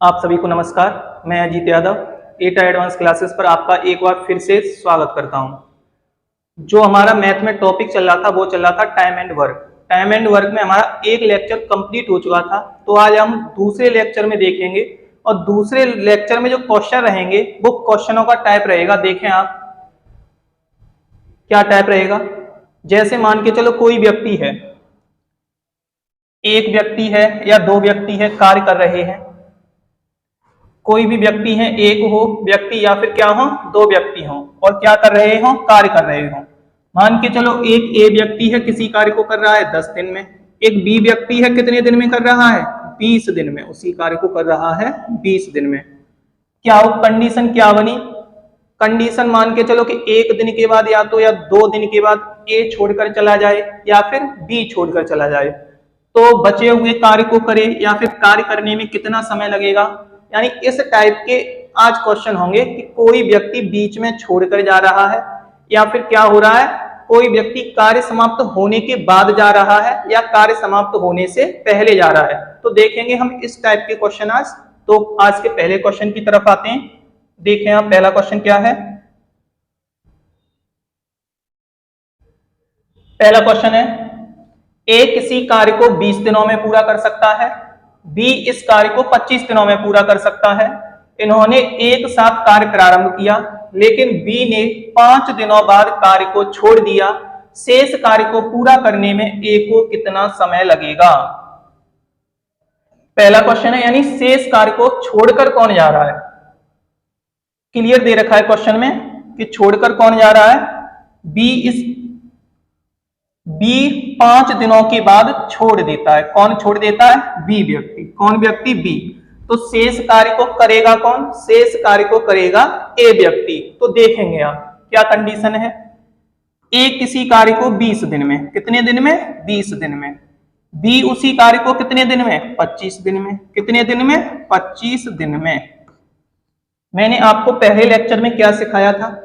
आप सभी को नमस्कार। मैं अजीत यादव एटा एडवांस क्लासेस पर आपका एक बार फिर से स्वागत करता हूं। जो हमारा मैथ में टॉपिक चल रहा था वो चल रहा था time and work. Time and work में हमारा एक लेक्चर कंप्लीट हो चुका था, तो आज हम दूसरे लेक्चर में देखेंगे और दूसरे लेक्चर में जो क्वेश्चन रहेंगे वो क्वेश्चनों का टाइप रहेगा। देखें आप क्या टाइप रहेगा। जैसे मान के चलो कोई व्यक्ति है, एक व्यक्ति है या दो व्यक्ति है, कार्य कर रहे हैं। कोई भी व्यक्ति है, एक हो व्यक्ति या फिर क्या हो, दो व्यक्ति हो और क्या कर रहे हो, कार्य कर रहे हो। मान के चलो एक ए व्यक्ति है, किसी कार्य को कर रहा है 10 दिन में। एक बी व्यक्ति है, कितने दिन में कर रहा है, 20 दिन में। उसी कार्य को कर रहा है 20 दिन में। क्या हो, कंडीशन क्या बनी। कंडीशन मान के चलो कि एक दिन के बाद या तो या 2 दिन के बाद ए छोड़कर चला जाए या फिर बी छोड़कर चला जाए, तो बचे हुए कार्य को करे या फिर कार्य करने में कितना समय लगेगा। यानी इस टाइप के आज क्वेश्चन होंगे कि कोई व्यक्ति बीच में छोड़कर जा रहा है या फिर क्या हो रहा है, कोई व्यक्ति कार्य समाप्त होने के बाद जा रहा है या कार्य समाप्त होने से पहले जा रहा है। तो देखेंगे हम इस टाइप के क्वेश्चन आज। तो आज के पहले क्वेश्चन की तरफ आते हैं। देखें आप पहला क्वेश्चन क्या है। पहला क्वेश्चन है, ए किसी कार्य को 20 दिनों में पूरा कर सकता है, बी इस कार्य को 25 दिनों में पूरा कर सकता है। इन्होंने एक साथ कार्य प्रारंभ किया, लेकिन बी ने 5 दिनों बाद कार्य को छोड़ दिया। शेष कार्य को पूरा करने में ए को कितना समय लगेगा। पहला क्वेश्चन है, यानी शेष कार्य को छोड़कर कौन जा रहा है। क्लियर दे रखा है क्वेश्चन में कि छोड़कर कौन जा रहा है, बी 5 दिनों के बाद छोड़ देता है। कौन छोड़ देता है, बी व्यक्ति। कौन व्यक्ति, बी। तो शेष कार्य को करेगा कौन, शेष कार्य को करेगा ए व्यक्ति। तो देखेंगे आप क्या कंडीशन है। ए किसी कार्य को 20 दिन में, कितने दिन में, 20 दिन में। बी उसी कार्य को कितने दिन में, 25 दिन में। कितने दिन में, 25 दिन में। मैंने आपको पहले लेक्चर में क्या सिखाया था,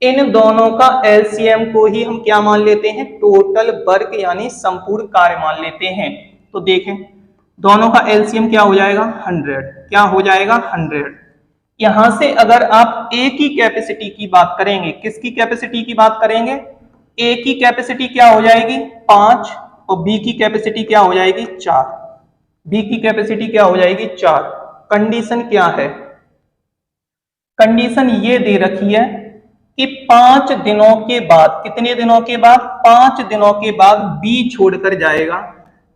इन दोनों का एलसीएम को ही हम क्या मान लेते हैं, टोटल वर्क यानी संपूर्ण कार्य मान लेते हैं। तो देखें दोनों का एलसीएम क्या हो जाएगा, 100। क्या हो जाएगा, 100। यहां से अगर आप ए की कैपेसिटी की बात करेंगे, किसकी कैपेसिटी की बात करेंगे, ए की कैपेसिटी क्या हो जाएगी 5 और बी की कैपेसिटी क्या हो जाएगी 4। बी की कैपेसिटी क्या हो जाएगी 4। कंडीशन क्या है, कंडीशन ये दे रखी है कि 5 दिनों के बाद, कितने दिनों के बाद, 5 दिनों के बाद बी छोड़कर जाएगा।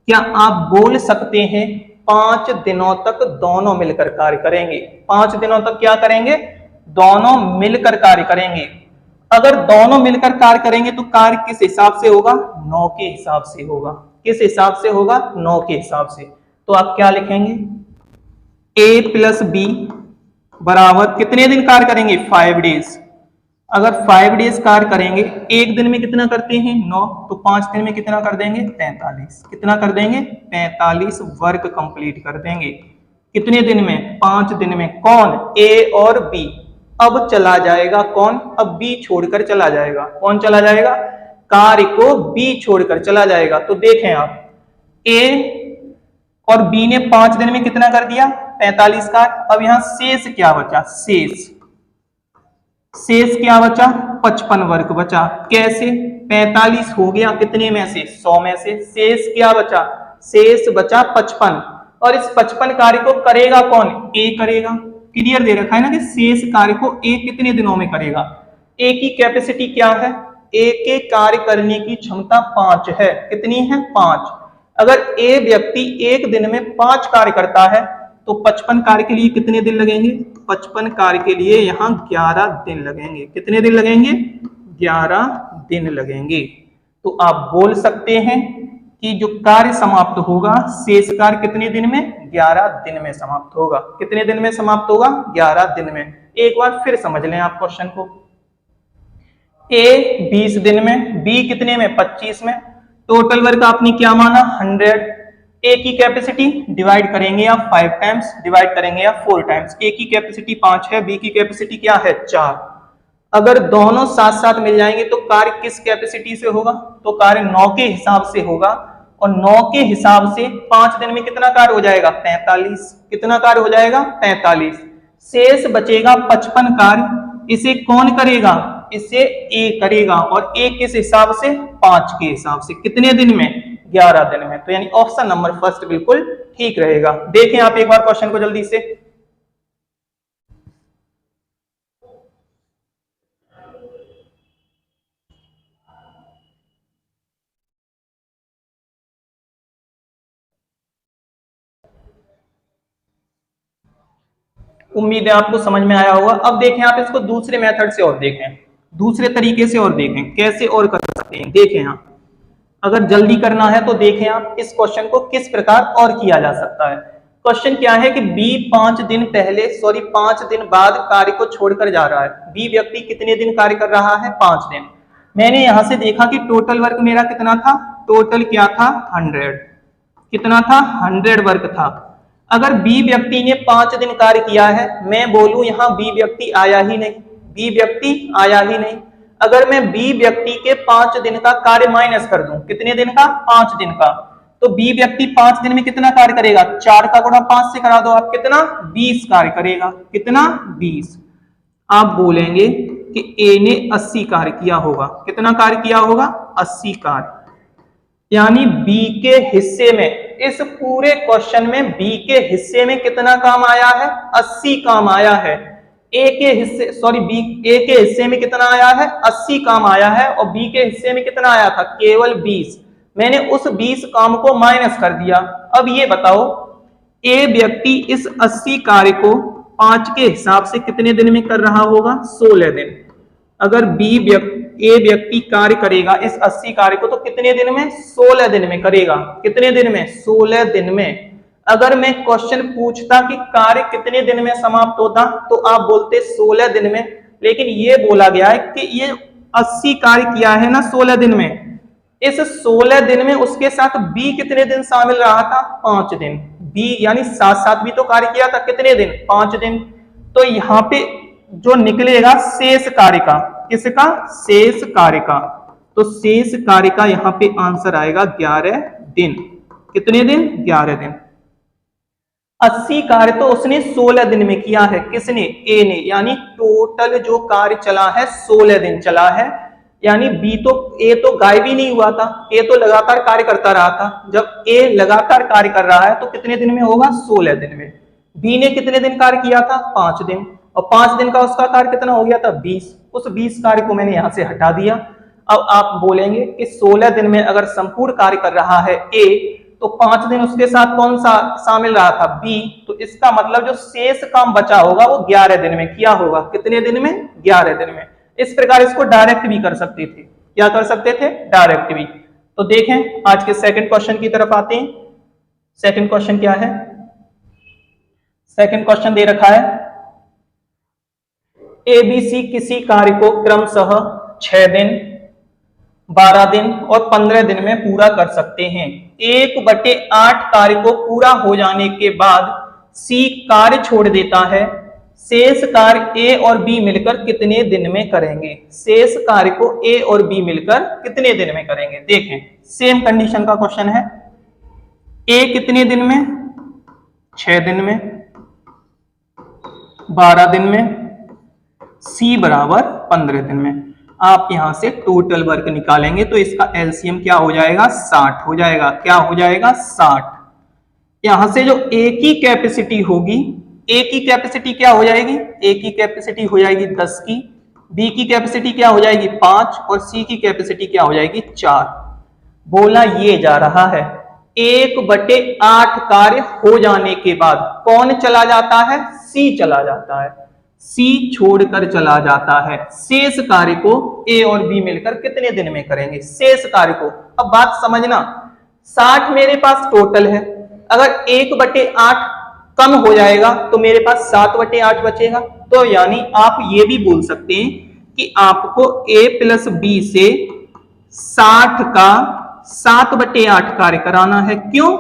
क्या आप बोल सकते हैं 5 दिनों तक दोनों मिलकर कार्य करेंगे। 5 दिनों तक क्या करेंगे, दोनों मिलकर कार्य करेंगे। अगर दोनों मिलकर कार्य करेंगे तो कार्य किस हिसाब से होगा, 9 के हिसाब से होगा। किस हिसाब से होगा, 9 के हिसाब से। तो आप क्या लिखेंगे, ए प्लस बी बराबर कितने दिन कार्य करेंगे, 5 डेज। अगर 5 डेज कार्य करेंगे, एक दिन में कितना करते हैं 9, तो 5 दिन में कितना कर देंगे 45। कितना कर देंगे 45 वर्क कंप्लीट कर देंगे। कितने दिन में, 5 दिन में। कौन, ए और बी। अब चला जाएगा कौन, अब बी छोड़कर चला जाएगा। कौन चला जाएगा, कार्य को बी छोड़कर चला जाएगा। तो देखें आप ए और बी ने 5 दिन में कितना कर दिया 45 का। अब यहां शेष क्या बचा, शेष क्या बचा, 55 वर्क बचा। कैसे, 45 हो गया कितने में से, 100 में से। शेष क्या बचा, शेष बचा 55। और इस 55 कार्य को करेगा कौन, ए करेगा। क्लियर दे रखा है ना कि शेष कार्य को ए कितने दिनों में करेगा। ए की कैपेसिटी क्या है, ए के कार्य करने की क्षमता 5 है। कितनी है, 5। अगर ए व्यक्ति एक दिन में 5 कार्य करता है तो 55 कार्य के लिए कितने दिन लगेंगे, 55 कार्य के लिए यहाँ 11 दिन लगेंगे। कितने दिन लगेंगे, 11 दिन लगेंगे। तो आप बोल सकते हैं कि जो कार्य समाप्त होगा, शेष कार्य कितने दिन में, 11 दिन में समाप्त होगा। कितने दिन में समाप्त होगा, 11 दिन में। एक बार फिर समझ लें आप क्वेश्चन को। ए 20 दिन में, बी कितने में, 25 में। टोटल वर्क आपने क्या माना 100। ए की कैपेसिटी डिवाइड करेंगे आप 5 टाइम्स, डिवाइड करेंगे आप 4 टाइम्स। ए की कैपेसिटी 5 है, बी की कैपेसिटी क्या है 4। अगर दोनों साथ साथ मिल जाएंगे तो कार्य किस कैपेसिटी से होगा, तो कार्य 9 के हिसाब से होगा। और 9 के हिसाब से 5 दिन में कितना कार्य हो जाएगा? 45। कितना कार्य हो जाएगा? 45। शेष बचेगा 55 कार्य। इसे कौन करेगा? इसे ए करेगा। और ए किस हिसाब से? 5 के हिसाब से। कितने दिन में? 11 दिन में। तो यानी ऑप्शन नंबर फर्स्ट बिल्कुल ठीक रहेगा। देखें आप एक बार क्वेश्चन को जल्दी से। उम्मीद है आपको समझ में आया होगा। अब देखें आप इसको दूसरे मेथड से और देखें, दूसरे तरीके से और देखें कैसे और कर सकते हैं। देखें आप, अगर जल्दी करना है तो देखें आप इस क्वेश्चन को किस प्रकार और किया जा सकता है। क्वेश्चन क्या है कि बी 5 दिन पहले 5 दिन बाद कार्य को छोड़कर जा रहा है। बी व्यक्ति कितने दिन कार्य कर रहा है? 5 दिन। मैंने यहां से देखा कि टोटल वर्क मेरा कितना था? टोटल क्या था? 100। कितना था? 100 वर्क था। अगर बी व्यक्ति ने 5 दिन कार्य किया है, मैं बोलूं यहां बी व्यक्ति आया ही नहीं, बी व्यक्ति आया ही नहीं। अगर मैं बी व्यक्ति के 5 दिन का कार्य माइनस कर दूं, कितने दिन का? 5 दिन का, तो बी व्यक्ति 5 दिन में कितना कार्य करेगा? 4 का गुणा 5 से करा दो आप, कितना? 20 कार्य करेगा। कितना? 20। आप बोलेंगे कि ए ने 80 कार्य किया होगा। कितना कार्य किया होगा? 80 कार्य। यानी बी के हिस्से में, इस पूरे क्वेश्चन में बी के हिस्से में कितना काम आया है? 80 काम आया है। ए के हिस्से बी ए के हिस्से में कितना आया है? 80 काम आया है। और बी के हिस्से में कितना आया था? केवल 20। मैंने उस 20 काम को माइनस कर दिया। अब ये बताओ, ए व्यक्ति इस 80 कार्य को 5 के हिसाब से कितने दिन में कर रहा होगा? 16 दिन। अगर ए व्यक्ति कार्य करेगा इस 80 कार्य को तो कितने दिन में? 16 दिन में करेगा। कितने दिन में? 16 दिन में। अगर मैं क्वेश्चन पूछता कि कार्य कितने दिन में समाप्त होता तो आप बोलते 16 दिन में, लेकिन ये बोला गया है कि ये 80 कार्य किया है ना 16 दिन में, इस 16 दिन में उसके साथ बी कितने दिन शामिल रहा था? 5 दिन। बी यानी साथ साथ भी तो कार्य किया था। कितने दिन? 5 दिन। तो यहाँ पे जो निकलेगा शेष कार्य का, किसका? शेष कार्य का। तो शेष कार्य का यहाँ पे आंसर आएगा 11 दिन। कितने दिन? 11 दिन। 80 कार्य तो उसने 16 दिन में किया है। किसने? ए ने। यानी टोटल जो कार्य चला है 16 दिन चला है। यानी ए तो गायब ही नहीं हुआ था, ए तो लगातार कार्य करता रहा था। जब ए लगातार कार्य कर रहा है तो कितने दिन में होगा? 16 दिन में। बी ने कितने दिन कार्य किया था? 5 दिन। और 5 दिन का उसका कार्य कितना हो गया था? 20। उस 20 कार्य को मैंने यहां से हटा दिया। अब आप बोलेंगे कि 16 दिन में अगर संपूर्ण कार्य कर रहा है ए, तो 5 दिन उसके साथ कौन सा शामिल रहा था? बी। तो इसका मतलब जो शेष काम बचा होगा वो 11 दिन में किया होगा। कितने दिन में? 11 दिन में। इस प्रकार इसको डायरेक्ट भी कर सकते थे। क्या कर सकते थे? डायरेक्ट भी। तो देखें आज के सेकंड क्वेश्चन की तरफ आते हैं। सेकंड क्वेश्चन क्या है? सेकंड क्वेश्चन दे रखा है, एबीसी किसी कार्य को क्रमशः 6 दिन, 12 दिन और 15 दिन में पूरा कर सकते हैं। 1/8 कार्य को पूरा हो जाने के बाद सी कार्य छोड़ देता है। शेष कार्य ए और बी मिलकर कितने दिन में करेंगे? शेष कार्य को ए और बी मिलकर कितने दिन में करेंगे? देखें, सेम कंडीशन का क्वेश्चन है। ए कितने दिन में? 6 दिन में, 12 दिन में, सी बराबर 15 दिन में। आप यहां से टोटल वर्क निकालेंगे तो इसका एलसीएम क्या हो जाएगा? 60 हो जाएगा। क्या हो जाएगा? 60। यहां से जो ए की कैपेसिटी होगी, ए की कैपेसिटी क्या हो जाएगी? ए की कैपेसिटी हो जाएगी 10 की, बी की कैपेसिटी क्या हो जाएगी? 5 और सी की कैपेसिटी क्या हो जाएगी? 4। बोला ये जा रहा है 1/8 कार्य हो जाने के बाद कौन चला जाता है? सी चला जाता है। सी छोड़कर चला जाता है। शेष कार्य को ए और बी मिलकर कितने दिन में करेंगे? शेष कार्य को। अब बात समझना, 60 मेरे पास टोटल है। अगर 1/8 कम हो जाएगा तो मेरे पास 7/8 बचेगा। तो यानी आप ये भी बोल सकते हैं कि आपको a प्लस बी से 60 का 7/8 कार्य कराना है। क्यों?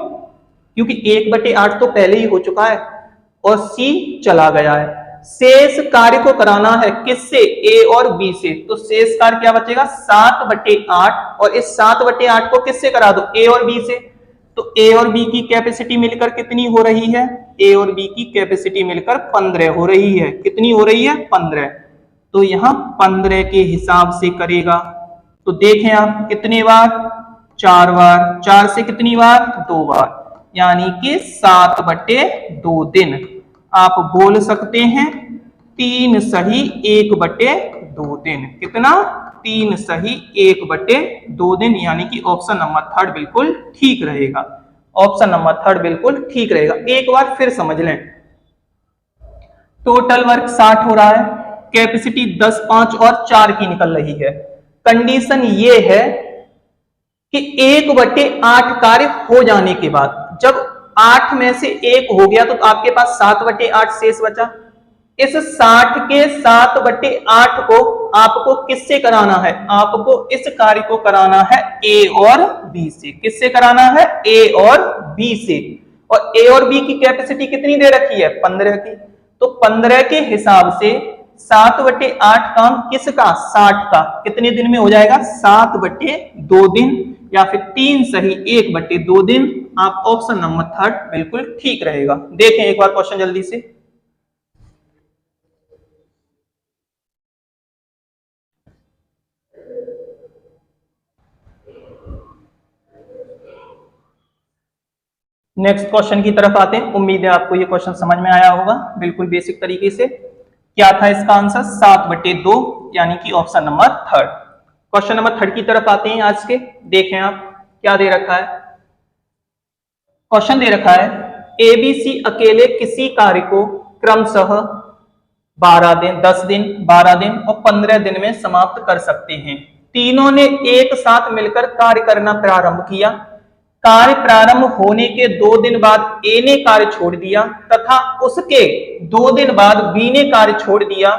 क्योंकि 1/8 तो पहले ही हो चुका है और c चला गया है। शेष कार्य को कराना है किससे, ए और बी से, तो शेष कार्य क्या बचेगा 7/8 और इस 7/8 को किससे करा दो, ए और बी से। तो ए और बी की कैपेसिटी मिलकर कितनी हो रही है, ए और बी की कैपेसिटी मिलकर 15 हो रही है। कितनी हो रही है 15। तो यहां 15 के हिसाब से करेगा। तो देखें आप कितने बार, 4 बार, 4 से कितनी बार 2 बार, यानी कि 7/2 दिन। आप बोल सकते हैं 3 सही 1/2 दिन। कितना, 3 सही 1/2 दिन, यानी कि ऑप्शन नंबर 3 बिल्कुल ठीक रहेगा। ऑप्शन नंबर 3 बिल्कुल ठीक रहेगा। एक बार फिर समझ लें, टोटल वर्क 60 हो रहा है, कैपेसिटी 10, 5 और 4 की निकल रही है। कंडीशन ये है कि 1/8 कार्य हो जाने के बाद, जब 8 में से 1 हो गया तो आपके पास 7/8 शेष बचा। इस 60 के 7/8 को आपको किससे कराना है, आपको इस कार्य को कराना है ए और बी से। किससे कराना है, ए और बी से। और ए और बी की कैपेसिटी कितनी दे रखी है 15 की। तो 15 के हिसाब से 7/8 काम किसका, 60 का, कितने दिन में हो जाएगा 7/2 दिन, या फिर 3 सही 1/2 दिन। आप ऑप्शन नंबर 3 बिल्कुल ठीक रहेगा। देखें एक बार क्वेश्चन जल्दी से। नेक्स्ट क्वेश्चन की तरफ आते हैं। उम्मीद है आपको ये क्वेश्चन समझ में आया होगा बिल्कुल बेसिक तरीके से। क्या था इसका आंसर, 7/2, यानी कि ऑप्शन नंबर 3। क्वेश्चन नंबर 3 की तरफ आते हैं आज के। देखें आप क्या दे रखा है। क्वेश्चन दे रखा है एबीसी अकेले किसी कार्य को क्रमशः 12 दिन, 10 दिन, 12 दिन और 15 दिन में समाप्त कर सकते हैं। तीनों ने एक साथ मिलकर कार्य करना प्रारंभ किया। कार्य प्रारंभ होने के 2 दिन बाद ए ने कार्य छोड़ दिया तथा उसके 2 दिन बाद बी ने कार्य छोड़ दिया।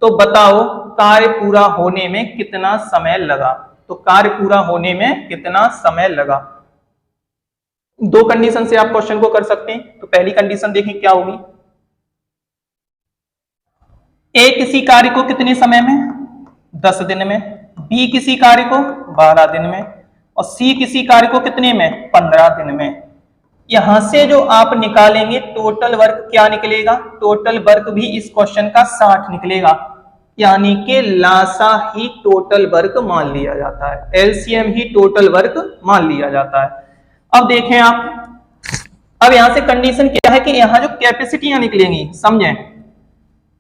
तो बताओ कार्य पूरा होने में कितना समय लगा। तो कार्य पूरा होने में कितना समय लगा। 2 कंडीशन से आप क्वेश्चन को कर सकते हैं। तो पहली कंडीशन देखें क्या होगी, ए किसी कार्य को कितने समय में 10 दिन में, बी किसी कार्य को 12 दिन में और सी किसी कार्य को कितने में 15 दिन में। यहां से जो आप निकालेंगे टोटल वर्क क्या निकलेगा, टोटल वर्क भी इस क्वेश्चन का 60 निकलेगा, यानी कि लासा ही टोटल वर्क मान लिया जाता है, एलसीएम ही टोटल वर्क मान लिया जाता है। अब देखें आप, अब यहां से कंडीशन क्या है कि यहां जो कैपेसिटियां निकलेंगी, समझें,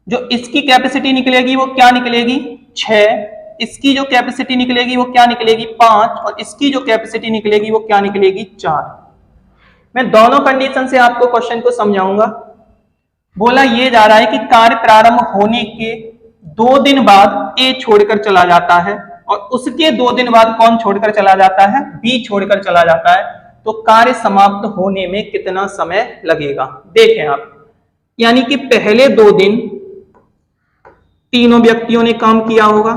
जो इसकी कैपेसिटी निकलेगी वो क्या निकलेगी 6, इसकी जो कैपेसिटी निकलेगी वो क्या निकलेगी 5 और इसकी जो कैपेसिटी निकलेगी वो क्या निकलेगी 4। मैं दोनों कंडीशन से आपको क्वेश्चन को समझाऊंगा। बोला ये जा रहा है कि कार्य प्रारंभ होने के 2 दिन बाद ए छोड़कर चला जाता है और उसके 2 दिन बाद कौन छोड़कर चला जाता है, बी छोड़कर चला जाता है। तो कार्य समाप्त होने में कितना समय लगेगा। देखें आप, यानी कि पहले 2 दिन तीनों व्यक्तियों ने काम किया होगा,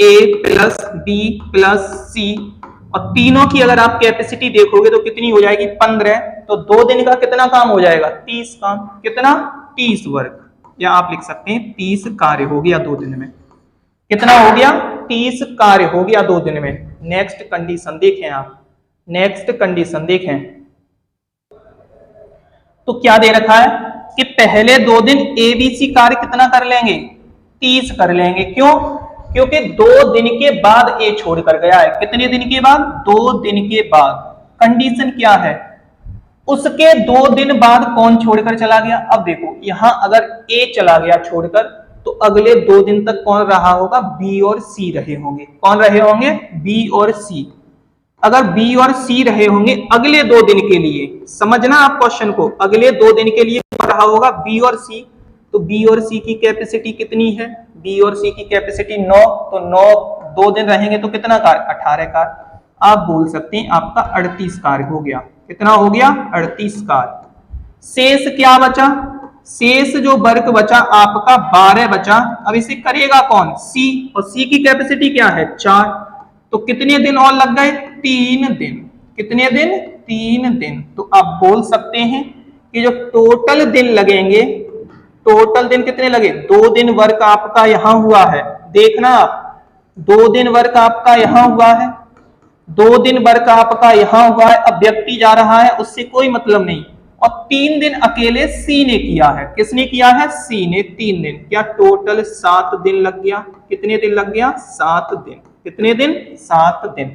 ए प्लस बी प्लस सी, और तीनों की अगर आप कैपेसिटी देखोगे तो कितनी हो जाएगी 15। तो 2 दिन का कितना काम हो जाएगा 30 काम, कितना 30 वर्क, या आप लिख सकते हैं 30 कार्य हो गया 2 दिन में। कितना हो गया 30 कार्य हो गया 2 दिन में। नेक्स्ट कंडीशन देखें आप, नेक्स्ट कंडीशन देखें तो क्या दे रखा है कि पहले 2 दिन एबीसी कार्य कितना कर लेंगे 30 कर लेंगे। क्यों, क्योंकि 2 दिन के बाद ए छोड़कर गया है। कितने दिन के बाद, 2 दिन के बाद। कंडीशन क्या है, उसके 2 दिन बाद कौन छोड़कर चला गया। अब देखो यहां अगर ए चला गया छोड़कर तो अगले 2 दिन तक कौन रहा होगा, बी और सी रहे होंगे। कौन रहे होंगे, बी और सी। अगर बी और सी रहे होंगे अगले 2 दिन के लिए, समझना आप क्वेश्चन को, अगले 2 दिन के लिए कौन रहा होगा, बी और सी। तो बी और सी की कैपेसिटी कितनी है, बी और सी की कैपेसिटी 9, तो 9 2 दिन रहेंगे तो कितना कार 18 कार। आप बोल सकते हैं आपका 38 कार हो गया। कितना हो गया 38 कार। शेष क्या बचा, शेष जो वर्क बचा आपका 12 बचा। अब इसे करेगा कौन, सी, और सी की कैपेसिटी क्या है 4। तो कितने दिन और लग गए 3 दिन। कितने दिन 3 दिन। तो आप बोल सकते हैं कि जो टोटल दिन लगेंगे, टोटल दिन कितने लगे, 2 दिन वर्क आपका यहां हुआ है, देखना आप 2 दिन वर्क आपका यहां हुआ है, 2 दिन वर्क आपका यहां हुआ है। अब व्यक्ति जा रहा है, उससे कोई मतलब नहीं, और 3 दिन अकेले सी ने किया है। किसने किया है, सी ने 3 दिन, क्या टोटल 7 दिन लग गया। कितने दिन लग गया, 7 दिन। कितने दिन, 7 दिन।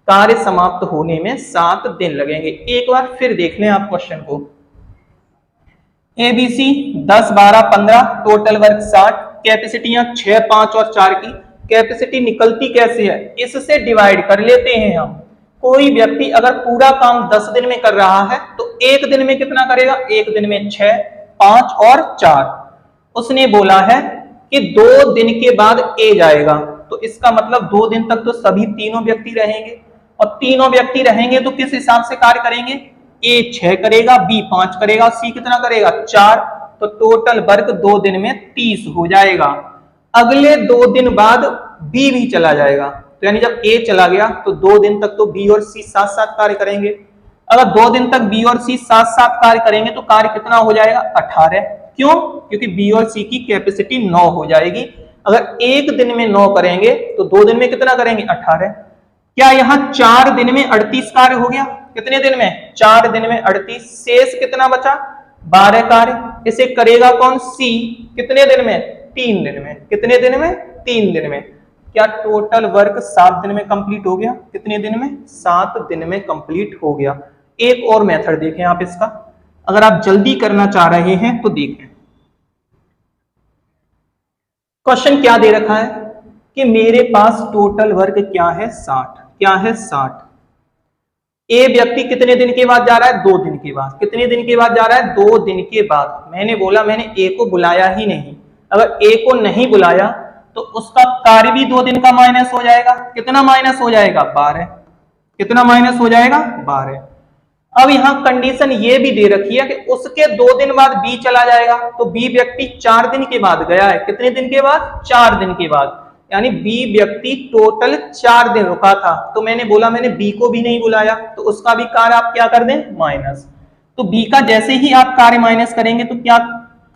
कार्य समाप्त होने में 7 दिन लगेंगे। एक बार फिर देख लें आप क्वेश्चन को, एबीसी 10, 12, 15, टोटल वर्क 60, कैपेसिटियां 6, 5 और 4 की। कैपेसिटी निकलती कैसे है, इससे डिवाइड कर लेते हैं हम। कोई व्यक्ति अगर पूरा काम 10 दिन में कर रहा है तो एक दिन में कितना करेगा, एक दिन में 6, 5 और 4। उसने बोला है कि 2 दिन के बाद ए जाएगा, तो इसका मतलब 2 दिन तक तो सभी तीनों व्यक्ति रहेंगे, और तीनों व्यक्ति रहेंगे तो किस हिसाब से कार्य करेंगे, ए 6 करेगा, बी 5 करेगा, सी कितना करेगा, 4। तो टोटल वर्क 2 दिन में 30 हो जाएगा। अगले 2 दिन बाद बी भी चला जाएगा, तो यानी जब ए चला गया तो 2 दिन तक तो बी और सी साथ साथ कार्य करेंगे। अगर 2 दिन तक बी और सी साथ साथ कार्य करेंगे तो कार्य कितना हो जाएगा, 18। क्यों, क्योंकि बी और सी की कैपेसिटी 9 हो जाएगी। अगर एक दिन में 9 करेंगे तो 2 दिन में कितना करेंगे, 18। क्या यहां 4 दिन में 38 कार्य हो गया, कितने दिन में, 4 दिन में 38। शेष कितना बचा, 12 कार्य। इसे करेगा कौन, सी। कितने दिन में, 3 दिन में। कितने दिन में, 3 दिन में। क्या टोटल वर्क 7 दिन में कंप्लीट हो गया, कितने दिन में, 7 दिन में कंप्लीट हो गया। एक और मेथड देखें आप इसका, अगर आप जल्दी करना चाह रहे हैं तो देखें। क्वेश्चन क्या दे रखा है कि मेरे पास टोटल वर्क क्या है, 60। क्या है, 60। ए व्यक्ति कितने दिन के बाद जा रहा है, 2 दिन के बाद। कितने दिन के बाद जा रहा है, 2 दिन के बाद। मैंने बोला मैंने ए को बुलाया ही नहीं, अगर ए को नहीं बुलाया तो उसका कार्य भी 2 दिन का माइनस हो जाएगा। कितना माइनस हो जाएगा, 12। कितना माइनस हो जाएगा, 12। अब यहां कंडीशन ये भी दे रखी है कि उसके 2 दिन बाद बी चला जाएगा, तो बी व्यक्ति 4 दिन के बाद गया है। कितने दिन के बाद, 4 दिन के बाद। यानी बी व्यक्ति टोटल 4 दिन रुका था, तो मैंने बोला मैंने बी को भी नहीं बुलाया, तो उसका भी कार्य आप क्या कर दें, माइनस। तो बी का जैसे ही आप कार्य माइनस करेंगे तो क्या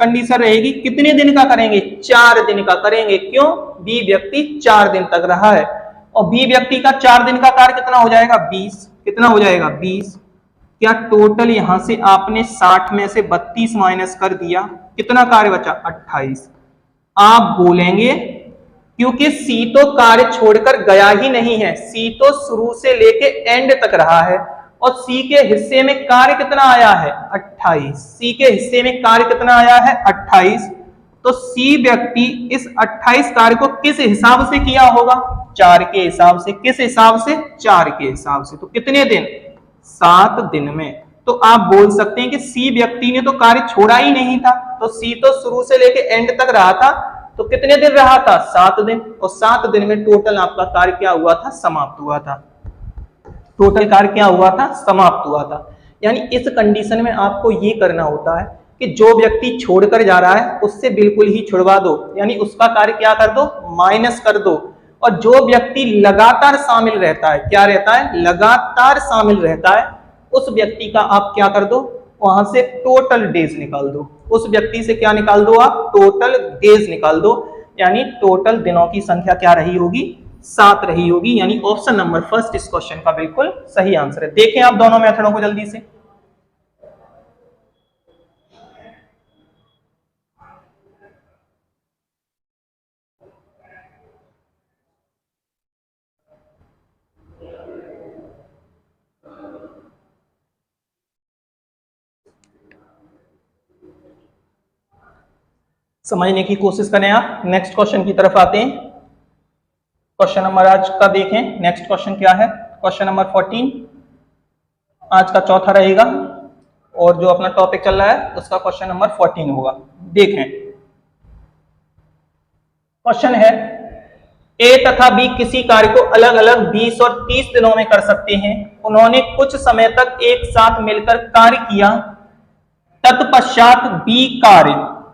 कंडीशन रहेगी, कितने दिन का करेंगे, 4 दिन का करेंगे। क्यों, बी व्यक्ति 4 दिन तक रहा है, और बी व्यक्ति का 4 दिन का कार्य कितना हो जाएगा, 20। कितना हो जाएगा, 20। क्या टोटल यहां से आपने 60 में से 32 माइनस कर दिया, कितना कार्य बचा, 28। आप बोलेंगे क्योंकि सी तो कार्य छोड़कर गया ही नहीं है, सी तो शुरू से लेके एंड तक रहा है, और सी के हिस्से में कार्य कितना आया है, 28। सी के हिस्से में कार्य कितना आया है, 28। तो सी व्यक्ति इस 28 कार्य को किस हिसाब से किया होगा, 4 के हिसाब से। किस हिसाब से, 4 के हिसाब से। तो कितने दिन, 7 दिन में। तो आप बोल सकते हैं कि सी व्यक्ति ने तो कार्य छोड़ा ही नहीं था, तो सी तो शुरू से लेके एंड तक रहा था, तो कितने दिन रहा था, 7 दिन। और 7 दिन में टोटल आपका कार्य क्या हुआ था, समाप्त हुआ था। टोटल कार्य क्या हुआ था, समाप्त हुआ था। यानी इस कंडीशन में आपको ये करना होता है कि जो व्यक्ति छोड़कर जा रहा है उससे बिल्कुल ही छुड़वा दो, यानी उसका कार्य क्या कर दो, माइनस कर दो। और जो व्यक्ति लगातार शामिल रहता है, क्या रहता है, लगातार शामिल रहता है, उस व्यक्ति का आप क्या कर दो, वहां से टोटल डेज निकाल दो। उस व्यक्ति से क्या निकाल दो आप, टोटल डेज निकाल दो। यानी टोटल दिनों की संख्या क्या रही होगी, 7 रही होगी। यानी ऑप्शन नंबर फर्स्ट इस क्वेश्चन का बिल्कुल सही आंसर है। देखें आप दोनों मेथडों को जल्दी से। समझने की कोशिश करें आप। नेक्स्ट क्वेश्चन की तरफ आते हैं। क्वेश्चन नंबर आज का देखें, नेक्स्ट क्वेश्चन क्या है, क्वेश्चन नंबर 14 आज का चौथा रहेगा, और जो अपना टॉपिक चल रहा है उसका क्वेश्चन नंबर 14 होगा। देखें क्वेश्चन है, ए तथा बी किसी कार्य को अलग अलग 20 और 30 दिनों में कर सकते हैं। उन्होंने कुछ समय तक एक साथ मिलकर कार्य किया, तत्पश्चात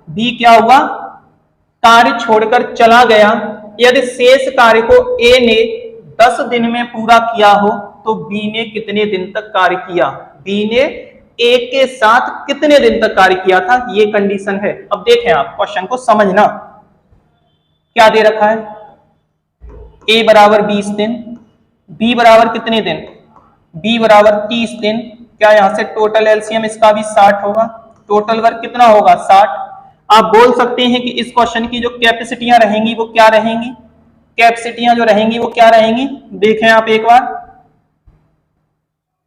बी क्या हुआ, कार्य छोड़कर चला गया। यदि शेष कार्य को ए ने 10 दिन में पूरा किया हो तो बी ने कितने दिन तक कार्य किया, बी ने ए के साथ कितने दिन तक कार्य किया था, ये कंडीशन है। अब देखें आप क्वेश्चन को समझना, क्या दे रखा है, ए बराबर 20 दिन, बी बराबर कितने दिन, बी बराबर 30 दिन। क्या यहां से टोटल एलसीएम इसका भी 60 होगा, टोटल वर्क कितना होगा 60। आप बोल सकते हैं कि इस क्वेश्चन की जो कैपेसिटियां रहेंगी वो क्या रहेंगी, कैपेसिटियां जो रहेंगी वो क्या रहेंगी, देखें आप एक बार,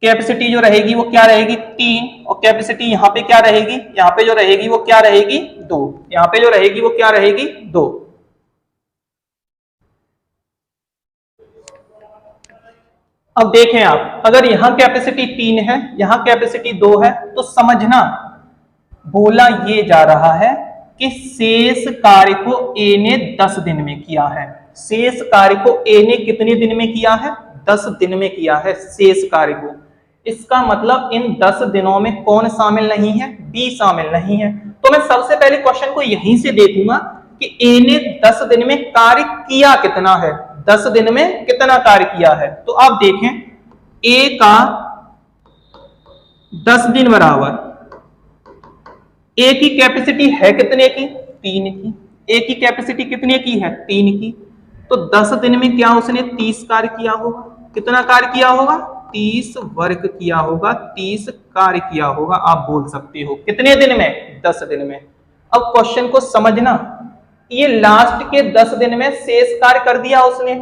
कैपेसिटी जो रहेगी वो क्या रहेगी 3, और कैपेसिटी यहाँ पे क्या रहेगी, यहाँ पे जो रहेगी वो क्या रहेगी 2, यहाँ पे जो रहेगी वो क्या रहेगी 2। अब देखें आप, अगर यहां कैपेसिटी 3 है, यहां कैपेसिटी 2 है, तो समझना बोला ये जा रहा है कि शेष कार्य को ए ने 10 दिन में किया है। शेष कार्य को ए ने कितने दिन में किया है, 10 दिन में किया है शेष कार्य को। इसका मतलब इन 10 दिनों में कौन शामिल नहीं है, बी शामिल नहीं है। तो मैं सबसे पहले क्वेश्चन को यहीं से देखूंगा कि ए ने 10 दिन में कार्य किया कितना है, 10 दिन में कितना कार्य किया है। तो आप देखें ए का 10 दिन बराबर, ए की कैपेसिटी है कितने की, 3 की, ए की कैपेसिटी कितने की है, 3 की। तो 10 दिन में क्या उसने 30 कार्य किया होगा, कितना कार्य किया होगा, 30 वर्क किया होगा, 30 कार्य किया होगा। आप बोल सकते हो कितने दिन में, 10 दिन में। अब क्वेश्चन को समझना, ये लास्ट के 10 दिन में शेष कार्य कर दिया उसने,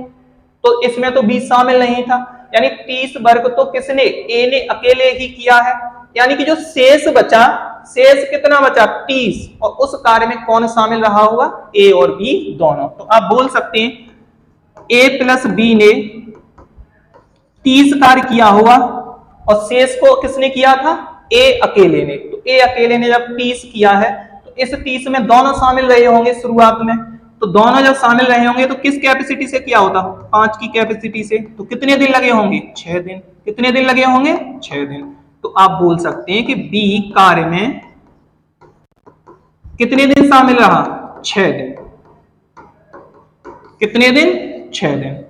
तो इसमें तो 20 शामिल नहीं था, यानी 30 वर्ग तो किसने, ए ने अकेले ही किया है। यानी कि जो शेष बचा, शेष कितना बचा 30, और उस कार्य में कौन शामिल रहा होगा, ए और बी दोनों। तो आप बोल सकते हैं ए प्लस बी ने 30 कार्य किया होगा, और शेष को किसने किया था, ए अकेले ने। तो ए अकेले ने जब 30 किया है, तो इस 30 में दोनों शामिल रहे होंगे शुरुआत में। तो दोनों जब शामिल रहे होंगे तो किस कैपेसिटी से किया होता, 5 की कैपेसिटी से। तो कितने दिन लगे होंगे, 6 दिन। कितने दिन लगे होंगे, 6 दिन। तो आप बोल सकते हैं कि बी कार्य में कितने दिन शामिल रहा, 6 दिन। कितने दिन, 6 दिन।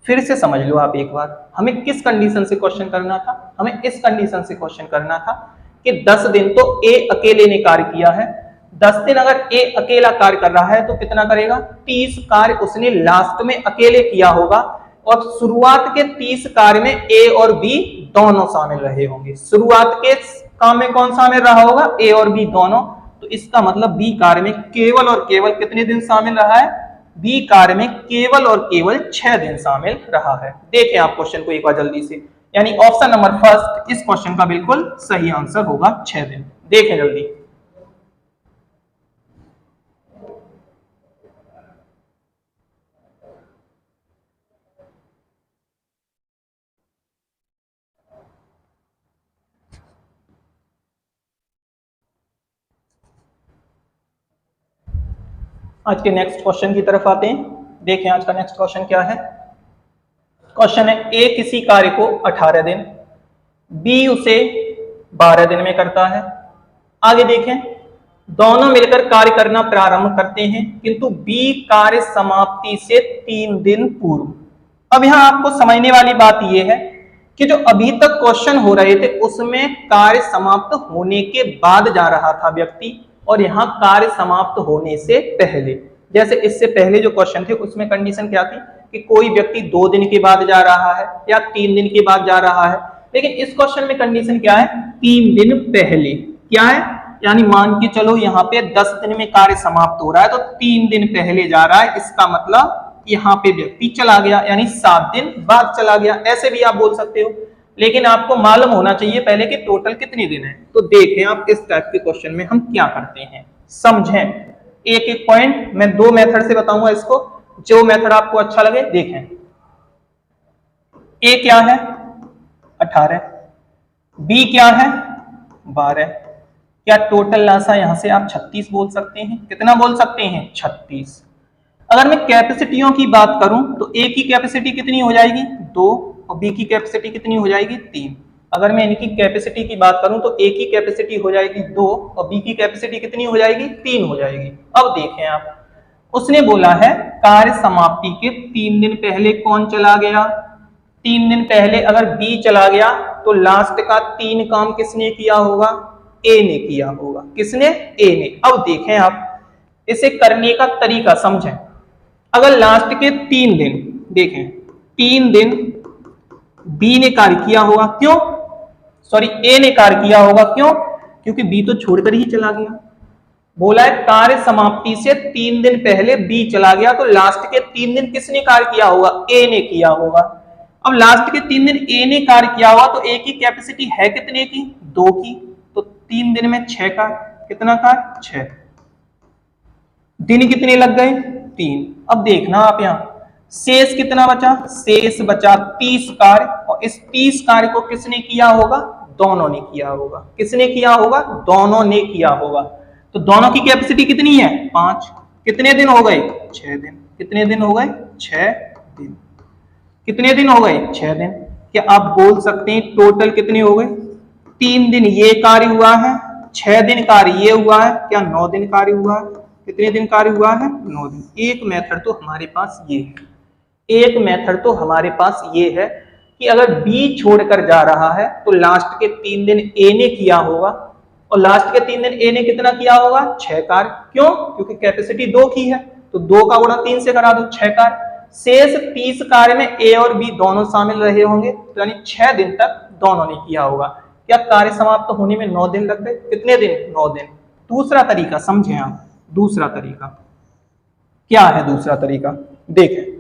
फिर से समझ लो आप एक बार, हमें किस कंडीशन से क्वेश्चन करना था, हमें इस कंडीशन से क्वेश्चन करना था कि 10 दिन तो ए अकेले ने कार्य किया है। 10 दिन अगर ए अकेला कार्य कर रहा है तो कितना करेगा, 30 कार्य उसने लास्ट में अकेले किया होगा, और शुरुआत के 30 कार्य में ए और बी दोनों शामिल रहे होंगे। शुरुआत के काम में कौन शामिल रहा होगा, ए और बी दोनों। तो इसका मतलब बी कार्य में केवल और केवल कितने दिन शामिल रहा है, बी कार्य में केवल और केवल 6 दिन शामिल रहा है। देखें आप क्वेश्चन को एक बार जल्दी से, यानी ऑप्शन नंबर फर्स्ट इस क्वेश्चन का बिल्कुल सही आंसर होगा 6 दिन। देखें जल्दी, आज के नेक्स्ट क्वेश्चन की तरफ आते हैं। देखें आज का नेक्स्ट क्वेश्चन क्या है। क्वेश्चन है ए किसी कार्य को 18 दिन, बी उसे 12 दिन में करता है। आगे देखें, दोनों मिलकर कार्य करना प्रारंभ करते हैं, किंतु बी कार्य समाप्ति से 3 दिन पूर्व। अब यहां आपको समझने वाली बात यह है कि जो अभी तक क्वेश्चन हो रहे थे उसमें कार्य समाप्त होने के बाद जा रहा था व्यक्ति, और यहां कार्य समाप्त होने से पहले। जैसे इससे पहले जो क्वेश्चन थे उसमें कंडीशन क्या थी कि कोई व्यक्ति 2 दिन के बाद जा रहा है या 3 दिन के बाद जा रहा है, लेकिन इस क्वेश्चन में कंडीशन क्या है, 3 दिन पहले। क्या है, यानी मान के चलो यहाँ पे 10 दिन में कार्य समाप्त हो रहा है, तो 3 दिन पहले जा रहा है। इसका मतलब यहाँ पे व्यक्ति चला गया, यानी 7 दिन बाद चला गया। ऐसे भी आप बोल सकते हो, लेकिन आपको मालूम होना चाहिए पहले कि टोटल कितने दिन है। तो देखें आप इस टाइप के क्वेश्चन में हम क्या करते हैं, समझें एक एक पॉइंट। मैं 2 मेथड से बताऊंगा इसको, जो मेथड आपको अच्छा लगे। देखें, ए क्या है 18, बी क्या है 12। क्या टोटल लासा यहां से आप 36 बोल सकते हैं, कितना बोल सकते हैं 36। अगर मैं कैपेसिटियों की बात करूं तो ए की कैपेसिटी कितनी हो जाएगी 2, और बी की कैपेसिटी कितनी हो जाएगी 3। अगर मैं इनकी कैपेसिटी की बात करूं तो ए की कैपेसिटी हो जाएगी 2 और बी की कैपेसिटी कितनी हो जाएगी 3 हो जाएगी। अब देखें आप, उसने बोला है कार्य समाप्ति के 3 दिन पहले कौन चला गया, 3 दिन पहले अगर बी चला गया तो लास्ट का 3 काम किसने किया होगा? ए ने किया होगा। किसने? ए ने। अब देखें आप इसे करने का तरीका समझें। अगर लास्ट के 3 दिन देखें, 3 दिन बी ने कार्य किया होगा, क्यों? सॉरी, ए ने कार्य किया होगा, क्यों? क्योंकि बी तो छोड़कर ही चला गया। बोला है कार्य समाप्ति से 3 दिन पहले बी चला गया, तो लास्ट के 3 दिन किसने कार्य किया होगा? ए ने किया होगा। अब लास्ट के 3 दिन ए ने कार्य किया होगा, तो ए की कैपेसिटी है कितने की? 2 की। तो 3 दिन में 6 का कितना कार्य? 6। दिन कितने लग गए? 3। अब देखना आप यहां शेष कितना बचा? शेष बचा 30 कार्य, और इस 30 कार्य को किसने किया होगा? दोनों ने किया होगा। किसने किया होगा? दोनों ने किया होगा। तो दोनों की कैपेसिटी कितनी है? 5। कितने दिन हो गए? 6 दिन। कितने दिन हो गए? 6 दिन। कितने दिन हो गए? 6 दिन। क्या आप बोल सकते हैं टोटल कितने हो गए? 3 दिन ये कार्य हुआ है, 6 दिन कार्य ये हुआ है, क्या 9 दिन कार्य हुआ है? कितने दिन कार्य हुआ है? 9 दिन। एक मेथड तो हमारे पास ये है, एक मेथड तो हमारे पास ये है कि अगर बी छोड़कर जा रहा है तो लास्ट के 3 दिन ए ने किया होगा, और लास्ट के 3 दिन ए ने कितना किया होगा? 6 कार्य। क्यों? क्योंकि कैपेसिटी 2 की है, तो 2 का गुणा 3 से करा दो, 6 कार्य। शेष 30 कार्य में ए और बी दोनों शामिल रहे होंगे, तो यानी 6 दिन तक दोनों ने किया होगा। क्या कार्य समाप्त होने में 9 दिन लग गए? कितने दिन? 9 दिन। दूसरा तरीका समझें आप। दूसरा तरीका क्या है? दूसरा तरीका देखें,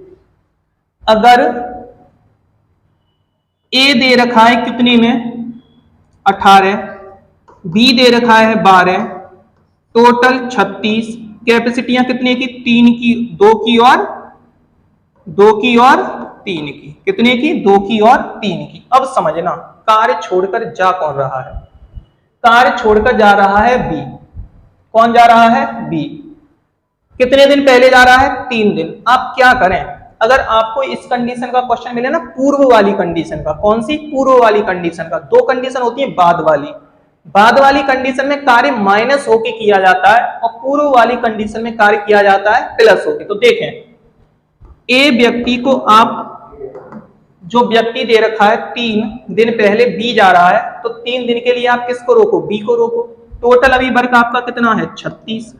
अगर ए दे रखा है कितने में? 18, बी दे रखा है 12, टोटल 36, कैपेसिटियां कितने की? 3 की, 2 की और 3 की। कितने की? 2 की और 3 की। अब समझना कार्य छोड़कर जा कौन रहा है? कार्य छोड़कर जा रहा है बी। कौन जा रहा है? बी। कितने दिन पहले जा रहा है? 3 दिन। आप क्या करें, अगर आपको इस कंडीशन का क्वेश्चन मिले ना, पूर्व वाली कंडीशन का, कौन सी? पूर्व वाली कंडीशन का। 2 कंडीशन होती है बाद वाली। बाद वाली कंडीशन में कार्य माइनस होके किया जाता है, और पूर्व वाली कंडीशन में कार्य किया जाता है प्लस होके। तो देखें, ए व्यक्ति को आप, जो व्यक्ति दे रखा है 3 दिन पहले बी जा रहा है, तो 3 दिन के लिए आप किसको रोको? बी को रोको। टोटल अभी वर्क आपका कितना है? 36।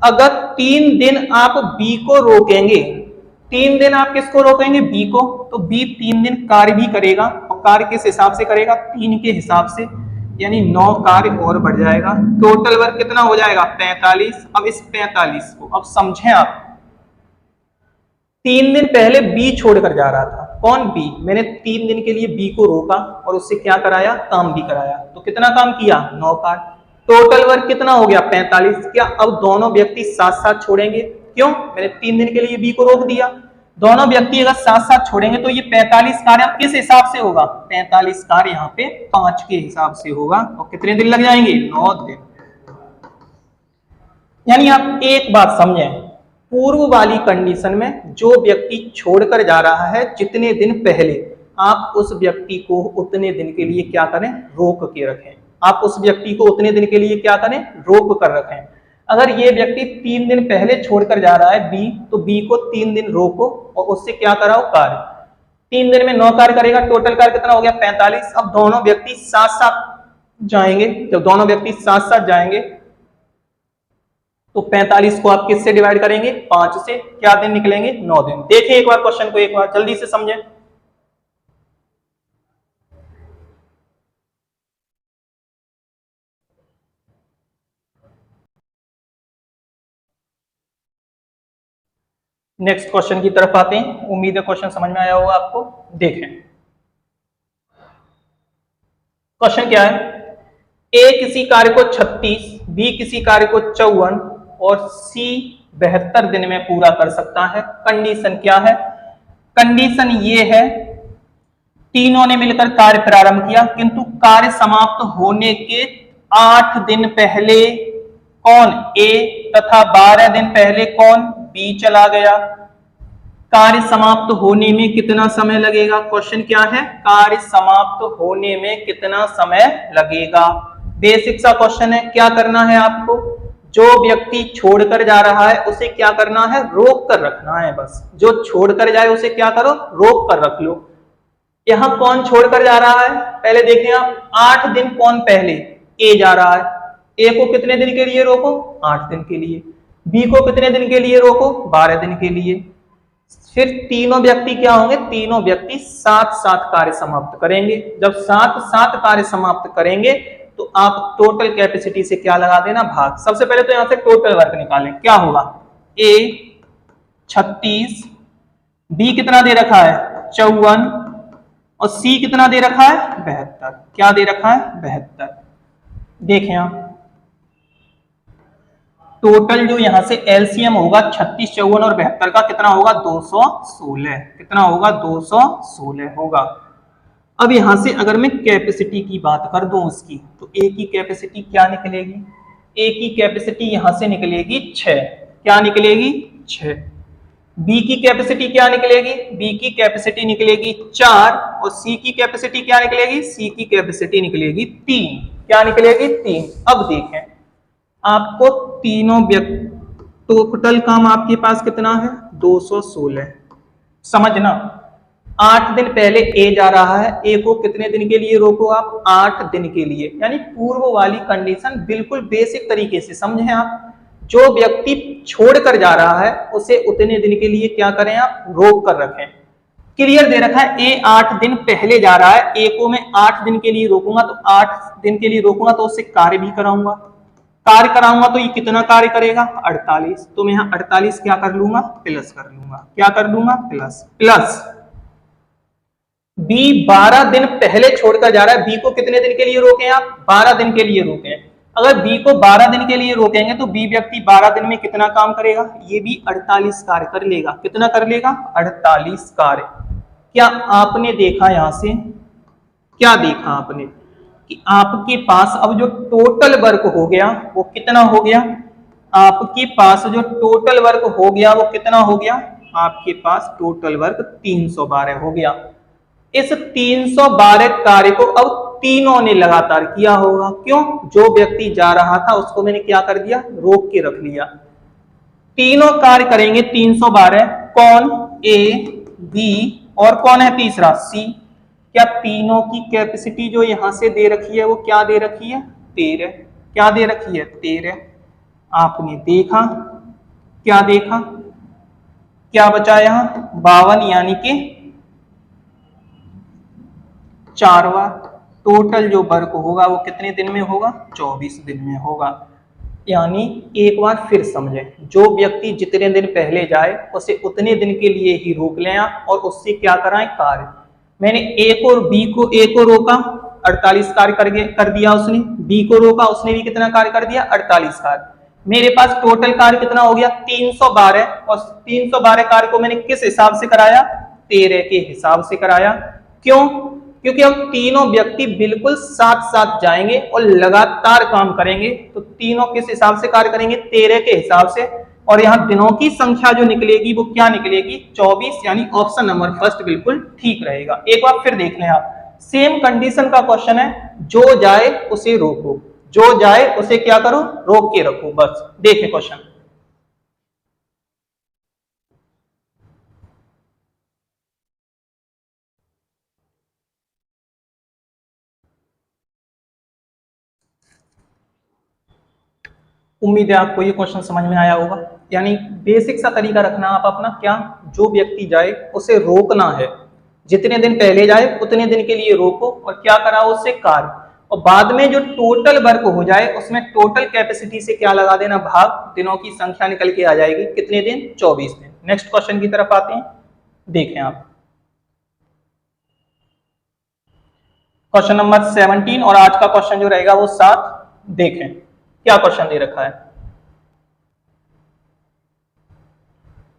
अगर 3 दिन आप बी को रोकेंगे, 3 दिन आप किसको रोकेंगे? बी को, तो बी 3 दिन कार्य भी करेगा, और कार्य किस हिसाब से करेगा? 3 के हिसाब से, यानी 9 कार्य और बढ़ जाएगा। टोटल वर्क कितना हो जाएगा? 45। अब इस 45 को अब समझें आप, 3 दिन पहले बी छोड़कर जा रहा था। कौन? बी। मैंने 3 दिन के लिए बी को रोका और उससे क्या कराया? काम भी कराया। तो कितना काम किया? 9 कार्य। टोटल वर्क कितना हो गया? 45। क्या अब दोनों व्यक्ति साथ साथ छोड़ेंगे? क्यों? मैंने 3 दिन के लिए बी को रोक दिया। दोनों व्यक्ति अगर साथ साथ छोड़ेंगे तो ये 45 कार्य किस हिसाब से होगा? 45 कार्य यहाँ पे 5 के हिसाब से होगा, और कितने दिन लग जाएंगे? 9 दिन। यानी आप एक बात समझें, पूर्व वाली कंडीशन में जो व्यक्ति छोड़कर जा रहा है जितने दिन पहले, आप उस व्यक्ति को उतने दिन के लिए क्या करें? रोक के रखें। आप उस व्यक्ति को उतने दिन के लिए क्या करें? रोक कर रखें। अगर ये व्यक्ति 3 दिन पहले छोड़कर जा रहा है बी, तो बी को 3 दिन रोको और उससे क्या कराओ? कार्य। 3 दिन में 9 कार्य करेगा, टोटल कार्य कितना हो गया? 45। अब दोनों व्यक्ति साथ साथ जाएंगे। जब दोनों व्यक्ति साथ साथ जाएंगे तो 45 को आप किससे डिवाइड करेंगे? 5 से। क्या दिन निकलेंगे? 9 दिन। देखिए एक बार क्वेश्चन को, एक बार जल्दी से समझें। नेक्स्ट क्वेश्चन की तरफ आते हैं। उम्मीद है क्वेश्चन समझ में आया होगा आपको। देखें क्वेश्चन क्या है। ए किसी कार्य को 36, बी किसी कार्य को 54 और सी 72 दिन में पूरा कर सकता है। कंडीशन क्या है? कंडीशन ये है, तीनों ने मिलकर कार्य प्रारंभ किया, किंतु कार्य समाप्त होने के 8 दिन पहले कौन? ए, तथा 12 दिन पहले कौन? बी चला गया। कार्य समाप्त होने में कितना समय लगेगा? क्वेश्चन क्या है? कार्य समाप्त होने में कितना समय लगेगा? बेसिक सा क्वेश्चन है। क्या करना है आपको? जो व्यक्ति छोड़कर जा रहा है उसे क्या करना है? रोक कर रखना है। बस जो छोड़कर जाए उसे क्या करो? रोक कर रख लो। यहां कौन छोड़कर जा रहा है, पहले देखें आप, 8 दिन कौन पहले, ए जा रहा है, ए को कितने दिन के लिए रोको, 8 दिन के लिए, बी को कितने दिन के लिए रोको, 12 दिन के लिए। फिर तीनों व्यक्ति क्या होंगे, तीनों व्यक्ति साथ साथ कार्य समाप्त करेंगे। जब साथ साथ कार्य समाप्त करेंगे तो आप टोटल कैपेसिटी से क्या लगा देना, भाग। सबसे पहले तो यहां से टोटल वर्क निकालें, क्या होगा, ए 36, बी कितना दे रखा है 54, और सी कितना दे रखा है 72। क्या दे रखा है 72। देखें आप, टोटल जो यहां से एलसीएम होगा 36, 54 और 72 का कितना होगा 216। कितना होगा 216 होगा। अब यहां से अगर मैं कैपेसिटी की बात कर दूं उसकी, तो ए की कैपेसिटी क्या निकलेगी, ए की कैपेसिटी यहां से निकलेगी 6। क्या निकलेगी 6। बी की कैपेसिटी क्या निकलेगी, बी की कैपेसिटी निकलेगी 4, और सी की कैपेसिटी क्या निकलेगी, सी की कैपेसिटी निकलेगी 3। क्या निकलेगी 3। अब देखें आपको तीनों व्यक्ति, टोटल काम आपके पास कितना है 216। समझना, 8 दिन पहले ए जा रहा है, ए को कितने दिन के लिए रोको आप, 8 दिन के लिए, यानी पूर्व वाली कंडीशन बिल्कुल बेसिक तरीके से समझें आप। जो व्यक्ति छोड़कर जा रहा है उसे उतने दिन के लिए क्या करें आप, रोक कर रखें। क्लियर दे रखा है, ए 8 दिन पहले जा रहा है, ए को मैं 8 दिन के लिए रोकूंगा, तो 8 दिन के लिए रोकूंगा तो उससे कार्य भी कराऊंगा, कार्य कराऊंगा तो ये कितना कार्य करेगा 48। तो मैं यहां 48 क्या कर लूंगा, प्लस कर लूंगा। क्या कर लूंगा, प्लस। प्लस बी 12 दिन पहले छोड़कर जा रहा है, बी को कितने दिन के लिए रोके आप, 12 दिन के लिए रोके। अगर बी को 12 दिन के लिए रोकेंगे तो बी व्यक्ति 12 दिन में कितना काम करेगा, ये भी 48 कार्य कर लेगा। कितना कर लेगा 48 कार्य। क्या आपने देखा यहां से, क्या देखा आपने कि आपके पास अब जो टोटल वर्क हो गया वो कितना हो गया, आपके पास जो टोटल वर्क हो गया वो कितना हो गया, आपके पास टोटल वर्क 312 हो गया। इस 312 कार्य को अब तीनों ने लगातार किया होगा। क्यों, जो व्यक्ति जा रहा था उसको मैंने क्या कर दिया, रोक के रख लिया। तीनों कार्य करेंगे 312। कौन, ए, बी और कौन है तीसरा, सी। क्या तीनों की कैपेसिटी जो यहां से दे रखी है वो क्या दे रखी है 13। क्या दे रखी है 13। आपने देखा, क्या देखा, क्या बचा यहां 52, यानी कि 4वां। टोटल जो वर्क होगा वो कितने दिन में होगा, 24 दिन में होगा। यानी एक बार फिर समझें, जो व्यक्ति जितने दिन पहले जाए उसे उतने दिन के लिए ही रोक लें और उससे क्या कराएं, कार्य। मैंने ए को बी को, ए को रोका 48 कार्य कर दिया उसने, बी को रोका उसने भी कितना कार्य कर दिया 48 कार्य। मेरे पास टोटल कार्य कितना हो गया 312, और 312 कार्य को मैंने किस हिसाब से कराया, 13 के हिसाब से कराया। क्यों, क्योंकि हम तीनों व्यक्ति बिल्कुल साथ साथ जाएंगे और लगातार काम करेंगे, तो तीनों किस हिसाब से कार्य करेंगे 13 के हिसाब से। और यहां दिनों की संख्या जो निकलेगी वो क्या निकलेगी 24, यानी ऑप्शन नंबर फर्स्ट बिल्कुल ठीक रहेगा। एक बार फिर देख लें आप, सेम कंडीशन का क्वेश्चन है, जो जाए उसे रोको, जो जाए उसे क्या करो, रोक के रखो, बस। देखें क्वेश्चन, उम्मीद है आपको ये क्वेश्चन समझ में आया होगा। यानी बेसिक सा तरीका रखना आप अपना, क्या, जो व्यक्ति जाए उसे रोकना है, जितने दिन पहले जाए उतने दिन के लिए रोको और क्या कराओ उससे कार्य, और बाद में जो टोटल वर्क हो जाए उसमें टोटल कैपेसिटी से क्या लगा देना, भाग, दिनों की संख्या निकल के आ जाएगी, कितने दिन 24 दिन। नेक्स्ट क्वेश्चन की तरफ आते हैं, देखें आप क्वेश्चन नंबर 17, और आज का क्वेश्चन जो रहेगा वो 7। देखें क्या क्वेश्चन दे रखा है।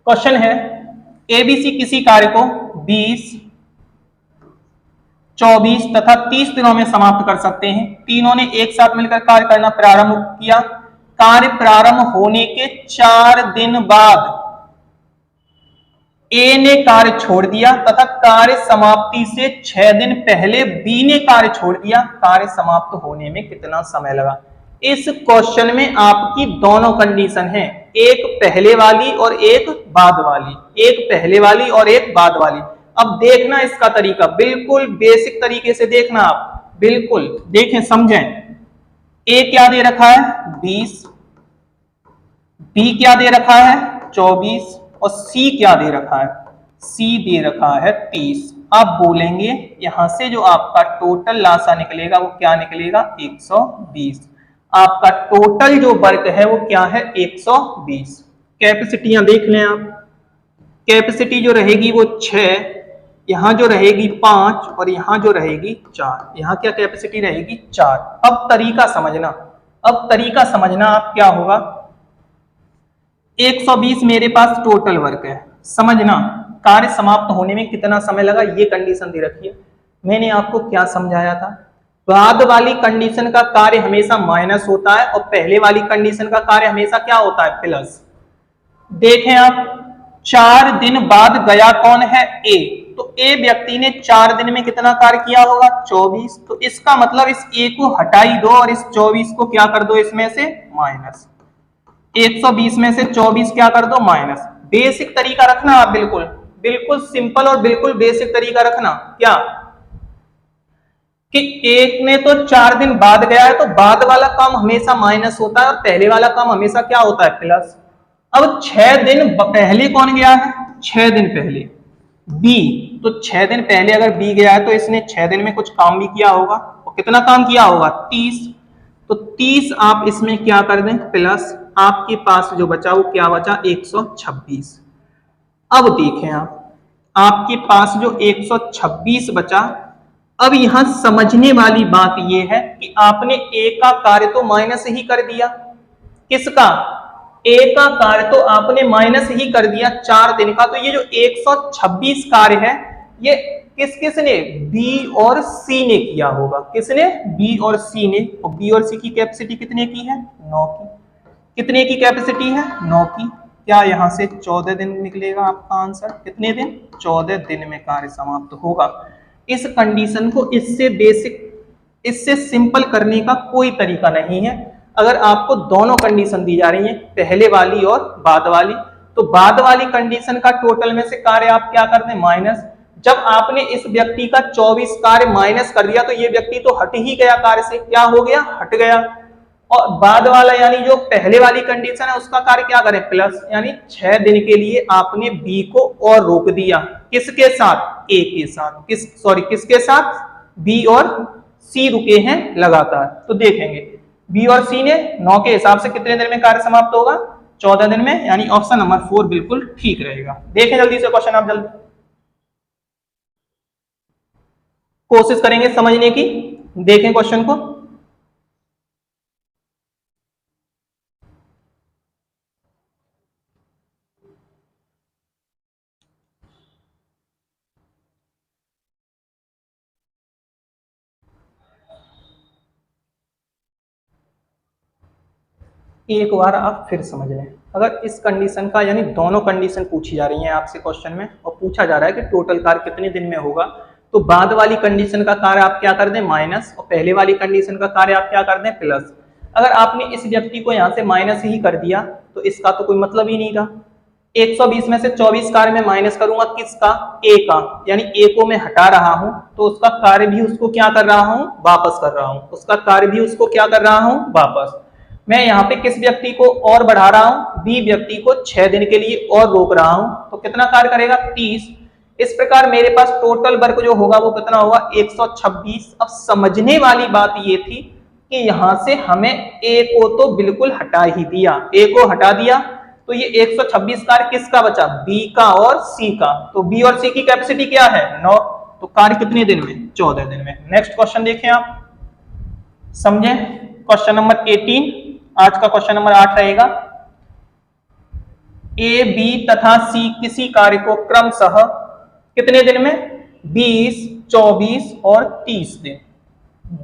क्वेश्चन है, एबीसी किसी कार्य को 20, 24 तथा 30 दिनों में समाप्त कर सकते हैं। तीनों ने एक साथ मिलकर कार्य करना प्रारंभ किया। कार्य प्रारंभ होने के 4 दिन बाद ए ने कार्य छोड़ दिया तथा कार्य समाप्ति से 6 दिन पहले बी ने कार्य छोड़ दिया। कार्य समाप्त होने में कितना समय लगा। इस क्वेश्चन में आपकी दोनों कंडीशन है, एक पहले वाली और एक बाद वाली, एक पहले वाली और एक बाद वाली। अब देखना इसका तरीका, बिल्कुल बेसिक तरीके से देखना आप, बिल्कुल देखें समझें। ए क्या दे रखा है 20, बी क्या दे रखा है 24 और सी क्या दे रखा है, सी दे रखा है 30। आप बोलेंगे यहां से जो आपका टोटल लासा निकलेगा वो क्या निकलेगा 120। आपका टोटल जो वर्क है वो क्या है 120। कैपेसिटियां देख लें आप, कैपेसिटी जो रहेगी वो 6, यहां जो रहेगी 5 और यहां जो रहेगी 4। यहां क्या कैपेसिटी रहेगी 4। अब तरीका समझना, अब तरीका समझना आप क्या होगा। 120 मेरे पास टोटल वर्क है, समझना कार्य समाप्त होने में कितना समय लगा ये कंडीशन दे रखी है। मैंने आपको क्या समझाया था, बाद वाली कंडीशन का कार्य हमेशा माइनस होता है और पहले वाली कंडीशन का कार्य हमेशा क्या होता है प्लस। देखें आप 4 दिन बाद गया कौन है ए, तो ए व्यक्ति ने 4 दिन में कितना कार्य किया होगा 24। तो इसका मतलब इस ए को हटाई दो और इस 24 को क्या कर दो इसमें से माइनस, 120 में से 24 क्या कर दो माइनस। बेसिक तरीका रखना आप, बिल्कुल बिल्कुल सिंपल और बिल्कुल बेसिक तरीका रखना क्या कि एक ने तो 4 दिन बाद गया है तो बाद वाला काम हमेशा माइनस होता है और पहले वाला काम हमेशा क्या होता है प्लस। अब 6 दिन पहले कौन गया है 6 दिन पहले बी, तो 6 दिन पहले अगर बी गया है तो इसने 6 दिन में कुछ काम भी किया होगा और कितना काम किया होगा 30। तो 30 आप इसमें क्या कर दें प्लस, आपके पास जो बचा वो क्या बचा 126। अब देखें आप, आपके पास जो 126 बचा, अब यहां समझने वाली बात यह है कि आपने ए का कार्य तो माइनस ही कर दिया, किसका ए का कार्य तो आपने माइनस ही कर दिया 4 दिन का। तो ये जो 126 कार्य है ये किसने बी और सी ने किया होगा, किसने बी और सी ने। और बी और सी की कैपेसिटी कितने की है 9 की, कितने की कैपेसिटी है 9 की। क्या यहां से 14 दिन निकलेगा आपका आंसर, कितने दिन 14 दिन में कार्य समाप्त होगा। इस कंडीशन को इससे बेसिक, इससे सिंपल करने का कोई तरीका नहीं है। अगर आपको दोनों कंडीशन दी जा रही है पहले वाली और बाद वाली, तो बाद वाली कंडीशन का टोटल में से कार्य आप क्या कर दें माइनस। जब आपने इस व्यक्ति का 24 कार्य माइनस कर दिया तो ये व्यक्ति तो हट ही गया कार्य से, क्या हो गया हट गया। और बाद वाला यानी जो पहले वाली कंडीशन है उसका कार्य क्या करें प्लस, यानी 6 दिन के लिए आपने बी को और रोक दिया, किसके साथ ए के साथ, किसके साथ बी और सी रुके हैं लगातार। तो देखेंगे बी और सी ने 9 के हिसाब से कितने दिन में कार्य समाप्त होगा 14 दिन में, यानी ऑप्शन नंबर 4 बिल्कुल ठीक रहेगा। देखें जल्दी से क्वेश्चन, आप जल्दी कोशिश करेंगे समझने की। देखें क्वेश्चन को, एक बार आप फिर समझ लें। अगर इस कंडीशन का यानी दोनों कंडीशन पूछी जा रही हैं आपसे क्वेश्चन में और पूछा जा रहा है कि टोटल कार्य कितने दिन में होगा, तो बाद वाली कंडीशन का कार्य आप क्या कर दें माइनस और पहले वाली कंडीशन का कार्य आप क्या कर दें प्लस। अगर आपने इस व्यक्ति को यहां से माइनस ही कर दिया तो इसका तो कोई मतलब ही नहीं था। 120 में से 24 कार्य में माइनस करूंगा किसका ए का, यानी ए को मैं हटा रहा हूं तो उसका कार्य भी उसको क्या कर रहा हूं वापस कर रहा हूं, उसका कार्य भी उसको क्या कर रहा हूं वापस। मैं यहाँ पे किस व्यक्ति को और बढ़ा रहा हूं बी व्यक्ति को 6 दिन के लिए और रोक रहा हूं, तो कितना कार्य करेगा 30। इस प्रकार मेरे पास टोटल वर्क जो होगा वो कितना होगा 126। अब समझने वाली बात ये थी कि यहां से हमें ए को तो बिल्कुल हटा ही दिया, ए को हटा दिया तो ये 126 कार्य किसका बचा बी का और सी का। तो बी और सी की कैपेसिटी क्या है 9, तो कार्य कितने दिन में 14 दिन में। नेक्स्ट क्वेश्चन देखें आप, समझे क्वेश्चन नंबर 18, आज का क्वेश्चन नंबर 8 रहेगा। ए बी तथा सी किसी कार्य को क्रमशः कितने दिन में 20, 24 और 30 दिन,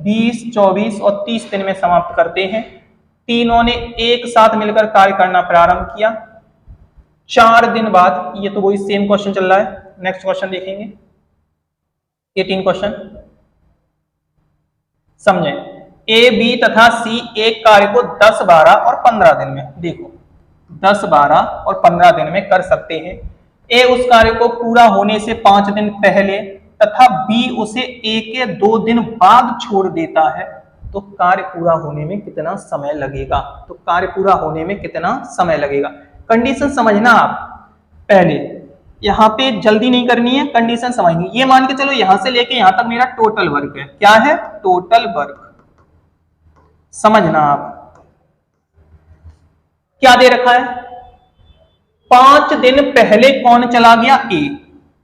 20, 24 और 30 दिन में समाप्त करते हैं। तीनों ने एक साथ मिलकर कार्य करना प्रारंभ किया 4 दिन बाद। ये तो वही सेम क्वेश्चन चल रहा है। नेक्स्ट क्वेश्चन देखेंगे 18 क्वेश्चन, समझे। ए बी तथा सी एक कार्य को 10, 12 और 15 दिन में, देखो 10, 12 और 15 दिन में कर सकते हैं। ए उस कार्य को पूरा होने से 5 दिन पहले तथा बी उसे ए के 2 दिन बाद छोड़ देता है, तो कार्य पूरा होने में कितना समय लगेगा? तो कार्य पूरा होने में कितना समय लगेगा? कंडीशन समझना आप पहले, यहां पे जल्दी नहीं करनी है, कंडीशन समझनी। ये मान के चलो यहां से लेके यहां तक मेरा टोटल वर्क है। क्या है? Total work. समझना आप, क्या दे रखा है? 5 दिन पहले कौन चला गया? ए।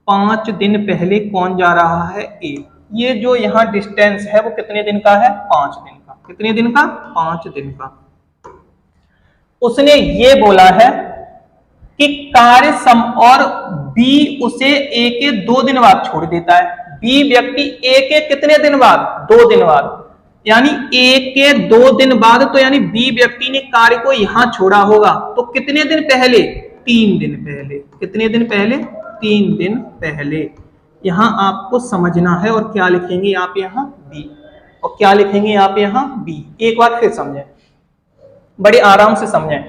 5 दिन पहले कौन जा रहा है? ए। ये जो यहां डिस्टेंस है वो कितने दिन का है? 5 दिन का। कितने दिन का? 5 दिन का। उसने ये बोला है कि कार्य सम और बी उसे ए के 2 दिन बाद छोड़ देता है। बी व्यक्ति ए के कितने दिन बाद? 2 दिन बाद। यानी ए के 2 दिन बाद, तो यानी बी व्यक्ति ने कार्य को यहां छोड़ा होगा, तो कितने दिन पहले? 3 दिन पहले। कितने दिन पहले? 3 दिन पहले। यहां आपको समझना है। और क्या लिखेंगे आप यहां? बी। और क्या लिखेंगे आप यहां? बी। एक बार फिर समझें, बड़े आराम से समझें।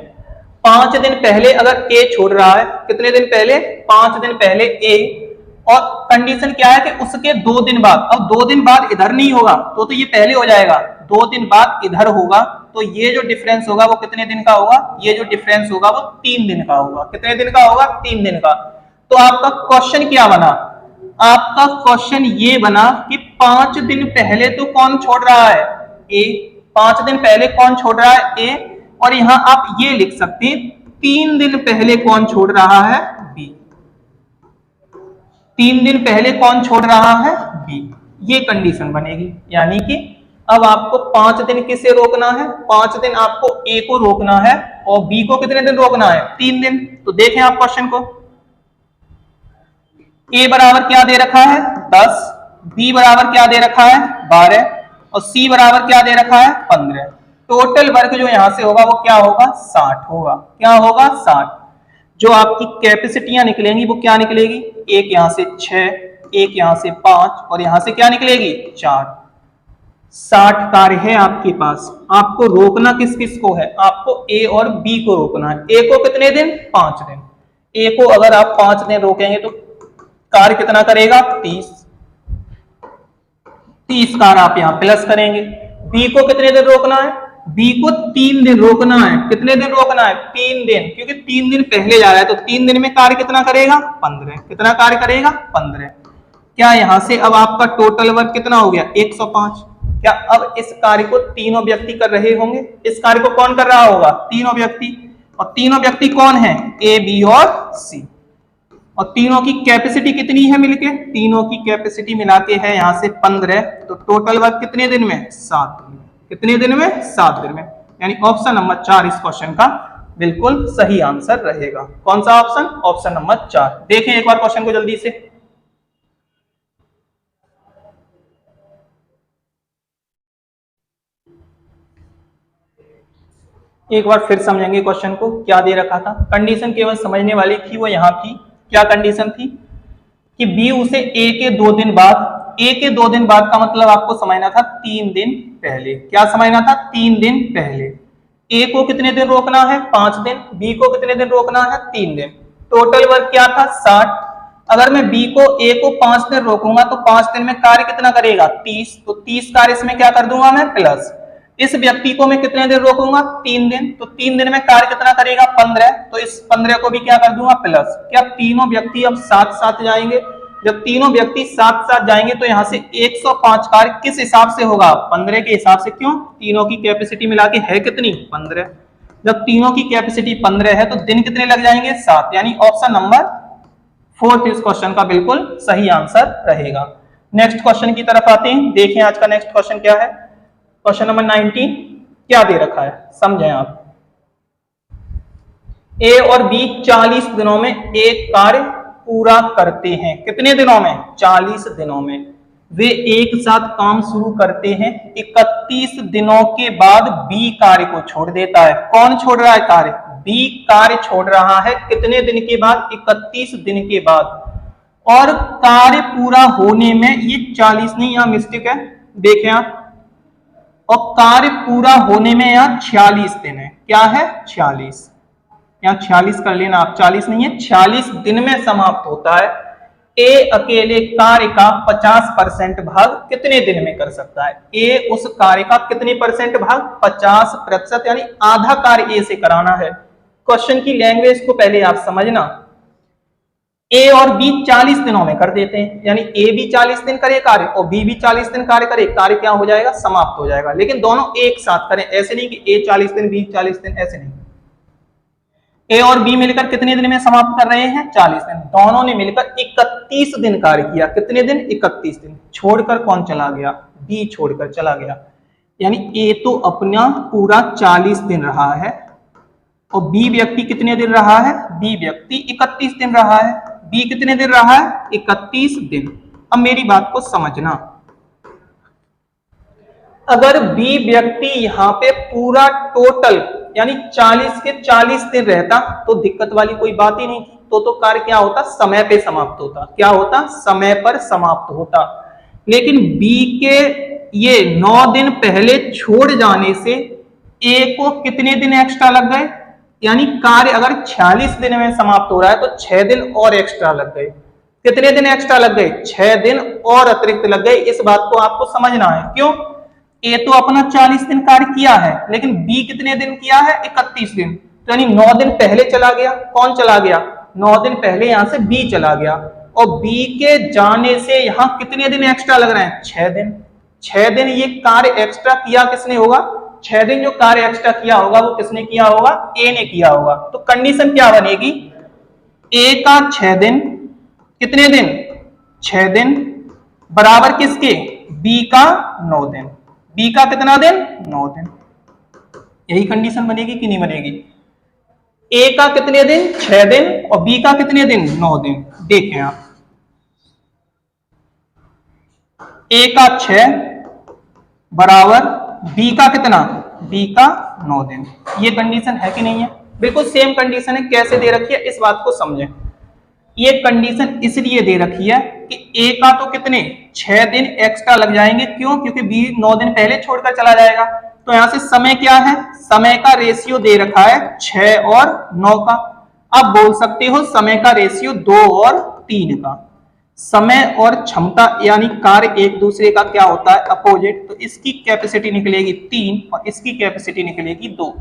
5 दिन पहले अगर ए छोड़ रहा है, कितने दिन पहले? 5 दिन पहले ए, और कंडीशन क्या है कि उसके 2 दिन बाद। अब 2 दिन बाद इधर नहीं होगा तो ये पहले हो जाएगा, 2 दिन बाद इधर होगा, तो ये जो डिफरेंस होगा वो कितने दिन का होगा? ये जो डिफरेंस होगा वो 3 दिन का होगा। कितने दिन का होगा? 3 दिन का। तो आपका क्वेश्चन क्या बना? आपका क्वेश्चन ये बना कि 5 दिन पहले तो कौन छोड़ रहा है? ए। 5 दिन पहले कौन छोड़ रहा है? ए। और यहां आप ये लिख सकते हैं 3 दिन पहले कौन छोड़ रहा है? बी। 3 दिन पहले कौन छोड़ रहा है? बी। ये कंडीशन बनेगी। यानी कि अब आपको 5 दिन किसे रोकना है? 5 दिन आपको ए को रोकना है, और बी को कितने दिन रोकना है? 3 दिन। तो देखें आप क्वेश्चन को, ए बराबर क्या दे रखा है? 10, बी बराबर क्या दे रखा है? 12, और सी बराबर क्या दे रखा है? 15। टोटल वर्क जो यहां से होगा वो क्या होगा? 60 होगा। क्या होगा? 60। जो आपकी कैपेसिटियां निकलेंगी वो क्या निकलेगी? एक यहां से 6, एक यहां से 5, और यहां से क्या निकलेगी? 4। 60 कार्य है आपके पास। आपको रोकना किस किस को है? आपको ए और बी को रोकना है। ए को कितने दिन? 5 दिन। ए को अगर आप 5 दिन रोकेंगे तो कार्य कितना करेगा? 30। 30 कार्य आप यहां प्लस करेंगे। बी को कितने दिन रोकना है? बी को 3 दिन रोकना है। कितने दिन रोकना है? 3 दिन, क्योंकि 3 दिन पहले जा रहा है, तो 3 दिन में कार्य कितना करेगा? 15। कितना कार्य करेगा? 15। क्या यहां से अब आपका टोटल वर्क कितना हो गया? 105। क्या अब इस कार्य को तीनों व्यक्ति कर रहे होंगे? इस कार्य को कौन कर रहा होगा? तीनों व्यक्ति। और तीनों व्यक्ति कौन है? ए, बी और सी। और तीनों की कैपेसिटी कितनी है मिलके? तीनों की कैपेसिटी मिला के है यहां से 15। तो टोटल वर्क कितने दिन में? 7 दिन में। कितने दिन में? 7 दिन में। यानी ऑप्शन नंबर 4 इस क्वेश्चन का बिल्कुल सही आंसर रहेगा। कौन सा ऑप्शन? Option number 4। देखें एक बार क्वेश्चन को जल्दी से। एक बार फिर समझेंगे क्वेश्चन को, क्या दे रखा था। कंडीशन केवल समझने वाली थी, वो यहां थी। क्या कंडीशन थी? कि बी उसे ए के 2 दिन बाद, ए के 2 दिन बाद का मतलब आपको समझना था 3 दिन पहले। क्या समझना था? 3 दिन पहले। ए को कितने दिन रोकना है? 5 दिन। बी को कितने दिन रोकना है? 3 दिन। टोटल वर्क क्या था? 60। अगर मैं बी को ए को 5 दिन रोकूंगा तो 5 दिन में कार्य कितना करेगा? 30। तो 30 कार्य इसमें क्या कर दूंगा मैं? प्लस। इस व्यक्ति को मैं कितने दिन रोकूंगा? 3 दिन। तो 3 दिन में कार्य कितना करेगा? 15। तो इस 15 को भी क्या कर दूंगा? प्लस। क्या तीनों व्यक्ति अब साथ साथ जाएंगे? जब तीनों व्यक्ति साथ साथ जाएंगे तो यहां से 105 कार्य किस हिसाब से होगा? 15 के हिसाब से। क्यों? तीनों की कैपेसिटी मिला के है कितनी? 15। जब तीनों की कैपेसिटी 15 है तो दिन कितने लग जाएंगे? 7। यानी ऑप्शन नंबर 4 इस क्वेश्चन का बिल्कुल सही आंसर रहेगा। नेक्स्ट क्वेश्चन की तरफ आते हैं। देखें आज का नेक्स्ट क्वेश्चन क्या है। क्वेश्चन नंबर 19 क्या दे रखा है, समझें आप। ए और बी 40 दिनों में एक कार्य पूरा करते हैं। कितने दिनों में? 40 दिनों में। वे एक साथ काम शुरू करते हैं। 31 दिनों के बाद बी कार्य को छोड़ देता है। कौन छोड़ रहा है कार्य? बी कार्य छोड़ रहा है। कितने दिन के बाद? 31 दिन के बाद। और कार्य पूरा होने में, ये 40 नहीं, यहां मिस्टेक है, देखें आप। और कार्य पूरा होने में यहां 46 दिन है। क्या है? 46। यहाँ 46 कर लेना आप, 40 नहीं है, 46 दिन में समाप्त होता है। ए अकेले कार्य का 50% भाग कितने दिन में कर सकता है? ए उस कार्य का कितने परसेंट भाग? 50%, यानी आधा कार्य ए से कराना है। क्वेश्चन की लैंग्वेज को पहले आप समझना। ए और बी 40 दिनों में कर देते हैं, यानी ए भी 40 दिन करे कार्य और बी भी 40 दिन कार्य करे, कार्य क्या हो जाएगा? समाप्त हो जाएगा। लेकिन दोनों एक साथ करें, ऐसे नहीं कि ए 40 दिन बी 40 दिन, ऐसे नहीं। ए और बी मिलकर कितने दिन में समाप्त कर रहे हैं? 40 दिन। दोनों ने मिलकर 31 दिन कार्य किया। कितने दिन? 31 दिन। छोड़कर कौन चला गया? बी छोड़कर चला गया। यानी ए तो अपना पूरा 40 दिन रहा है और बी व्यक्ति कितने दिन रहा है? बी व्यक्ति 31 दिन रहा है। बी कितने दिन रहा है? 31 दिन। अब मेरी बात को समझना, अगर बी व्यक्ति यहां पे पूरा टोटल यानी 40 के 40 दिन रहता तो दिक्कत वाली कोई बात ही नहीं थी। तो कार्य क्या होता? समय पे समाप्त होता। क्या होता? समय पर समाप्त होता। लेकिन बी के ये 9 दिन पहले छोड़ जाने से ए को कितने दिन एक्स्ट्रा लग गए? यानी कार्य अगर 46 दिन में समाप्त हो रहा है तो 6 दिन और एक्स्ट्रा लग गए। कितने दिन एक्स्ट्रा लग गए? 6 दिन और अतिरिक्त लग गए। इस बात को आपको समझना है। क्यों? ए तो अपना 40 दिन कार्य किया है, लेकिन बी कितने दिन किया है? 31 दिन। तो यानी 9 दिन पहले चला गया। कौन चला गया? 9 दिन पहले यहां से बी चला गया और बी के जाने से यहां कितने दिन एक्स्ट्रा लग रहे हैं? 6 दिन। 6 दिन ये कार्य एक्स्ट्रा किया किसने होगा? 6 दिन जो कार्य एक्स्ट्रा किया होगा वो किसने किया होगा? ए ने किया होगा। तो कंडीशन क्या बनेगी? ए का 6 दिन, कितने दिन? 6 दिन बराबर किसके? बी का 9 दिन। बी का कितना दिन? 9 दिन। यही कंडीशन बनेगी कि नहीं बनेगी? ए का कितने दिन? 6 दिन और बी का कितने दिन? 9 दिन। देखें आप, ए का 6 बराबर बी का कितना? बी का 9 दिन। ये कंडीशन है कि नहीं है? बिल्कुल सेम कंडीशन है। कैसे दे रखी है इस बात को समझें। ये कंडीशन इसलिए दे रखी है कि ए का तो कितने? 6 दिन एक्स्ट्रा लग जाएंगे। क्यों? क्योंकि बी 9 दिन पहले छोड़कर चला जाएगा। तो यहां से समय क्या है? समय का रेशियो दे रखा है 6 और 9 का। अब बोल सकते हो समय का रेशियो 2 और 3 का। समय और क्षमता यानी कार्य एक दूसरे का क्या होता है? अपोजिट। तो इसकी कैपेसिटी निकलेगी 3 और इसकी कैपेसिटी निकलेगी 2।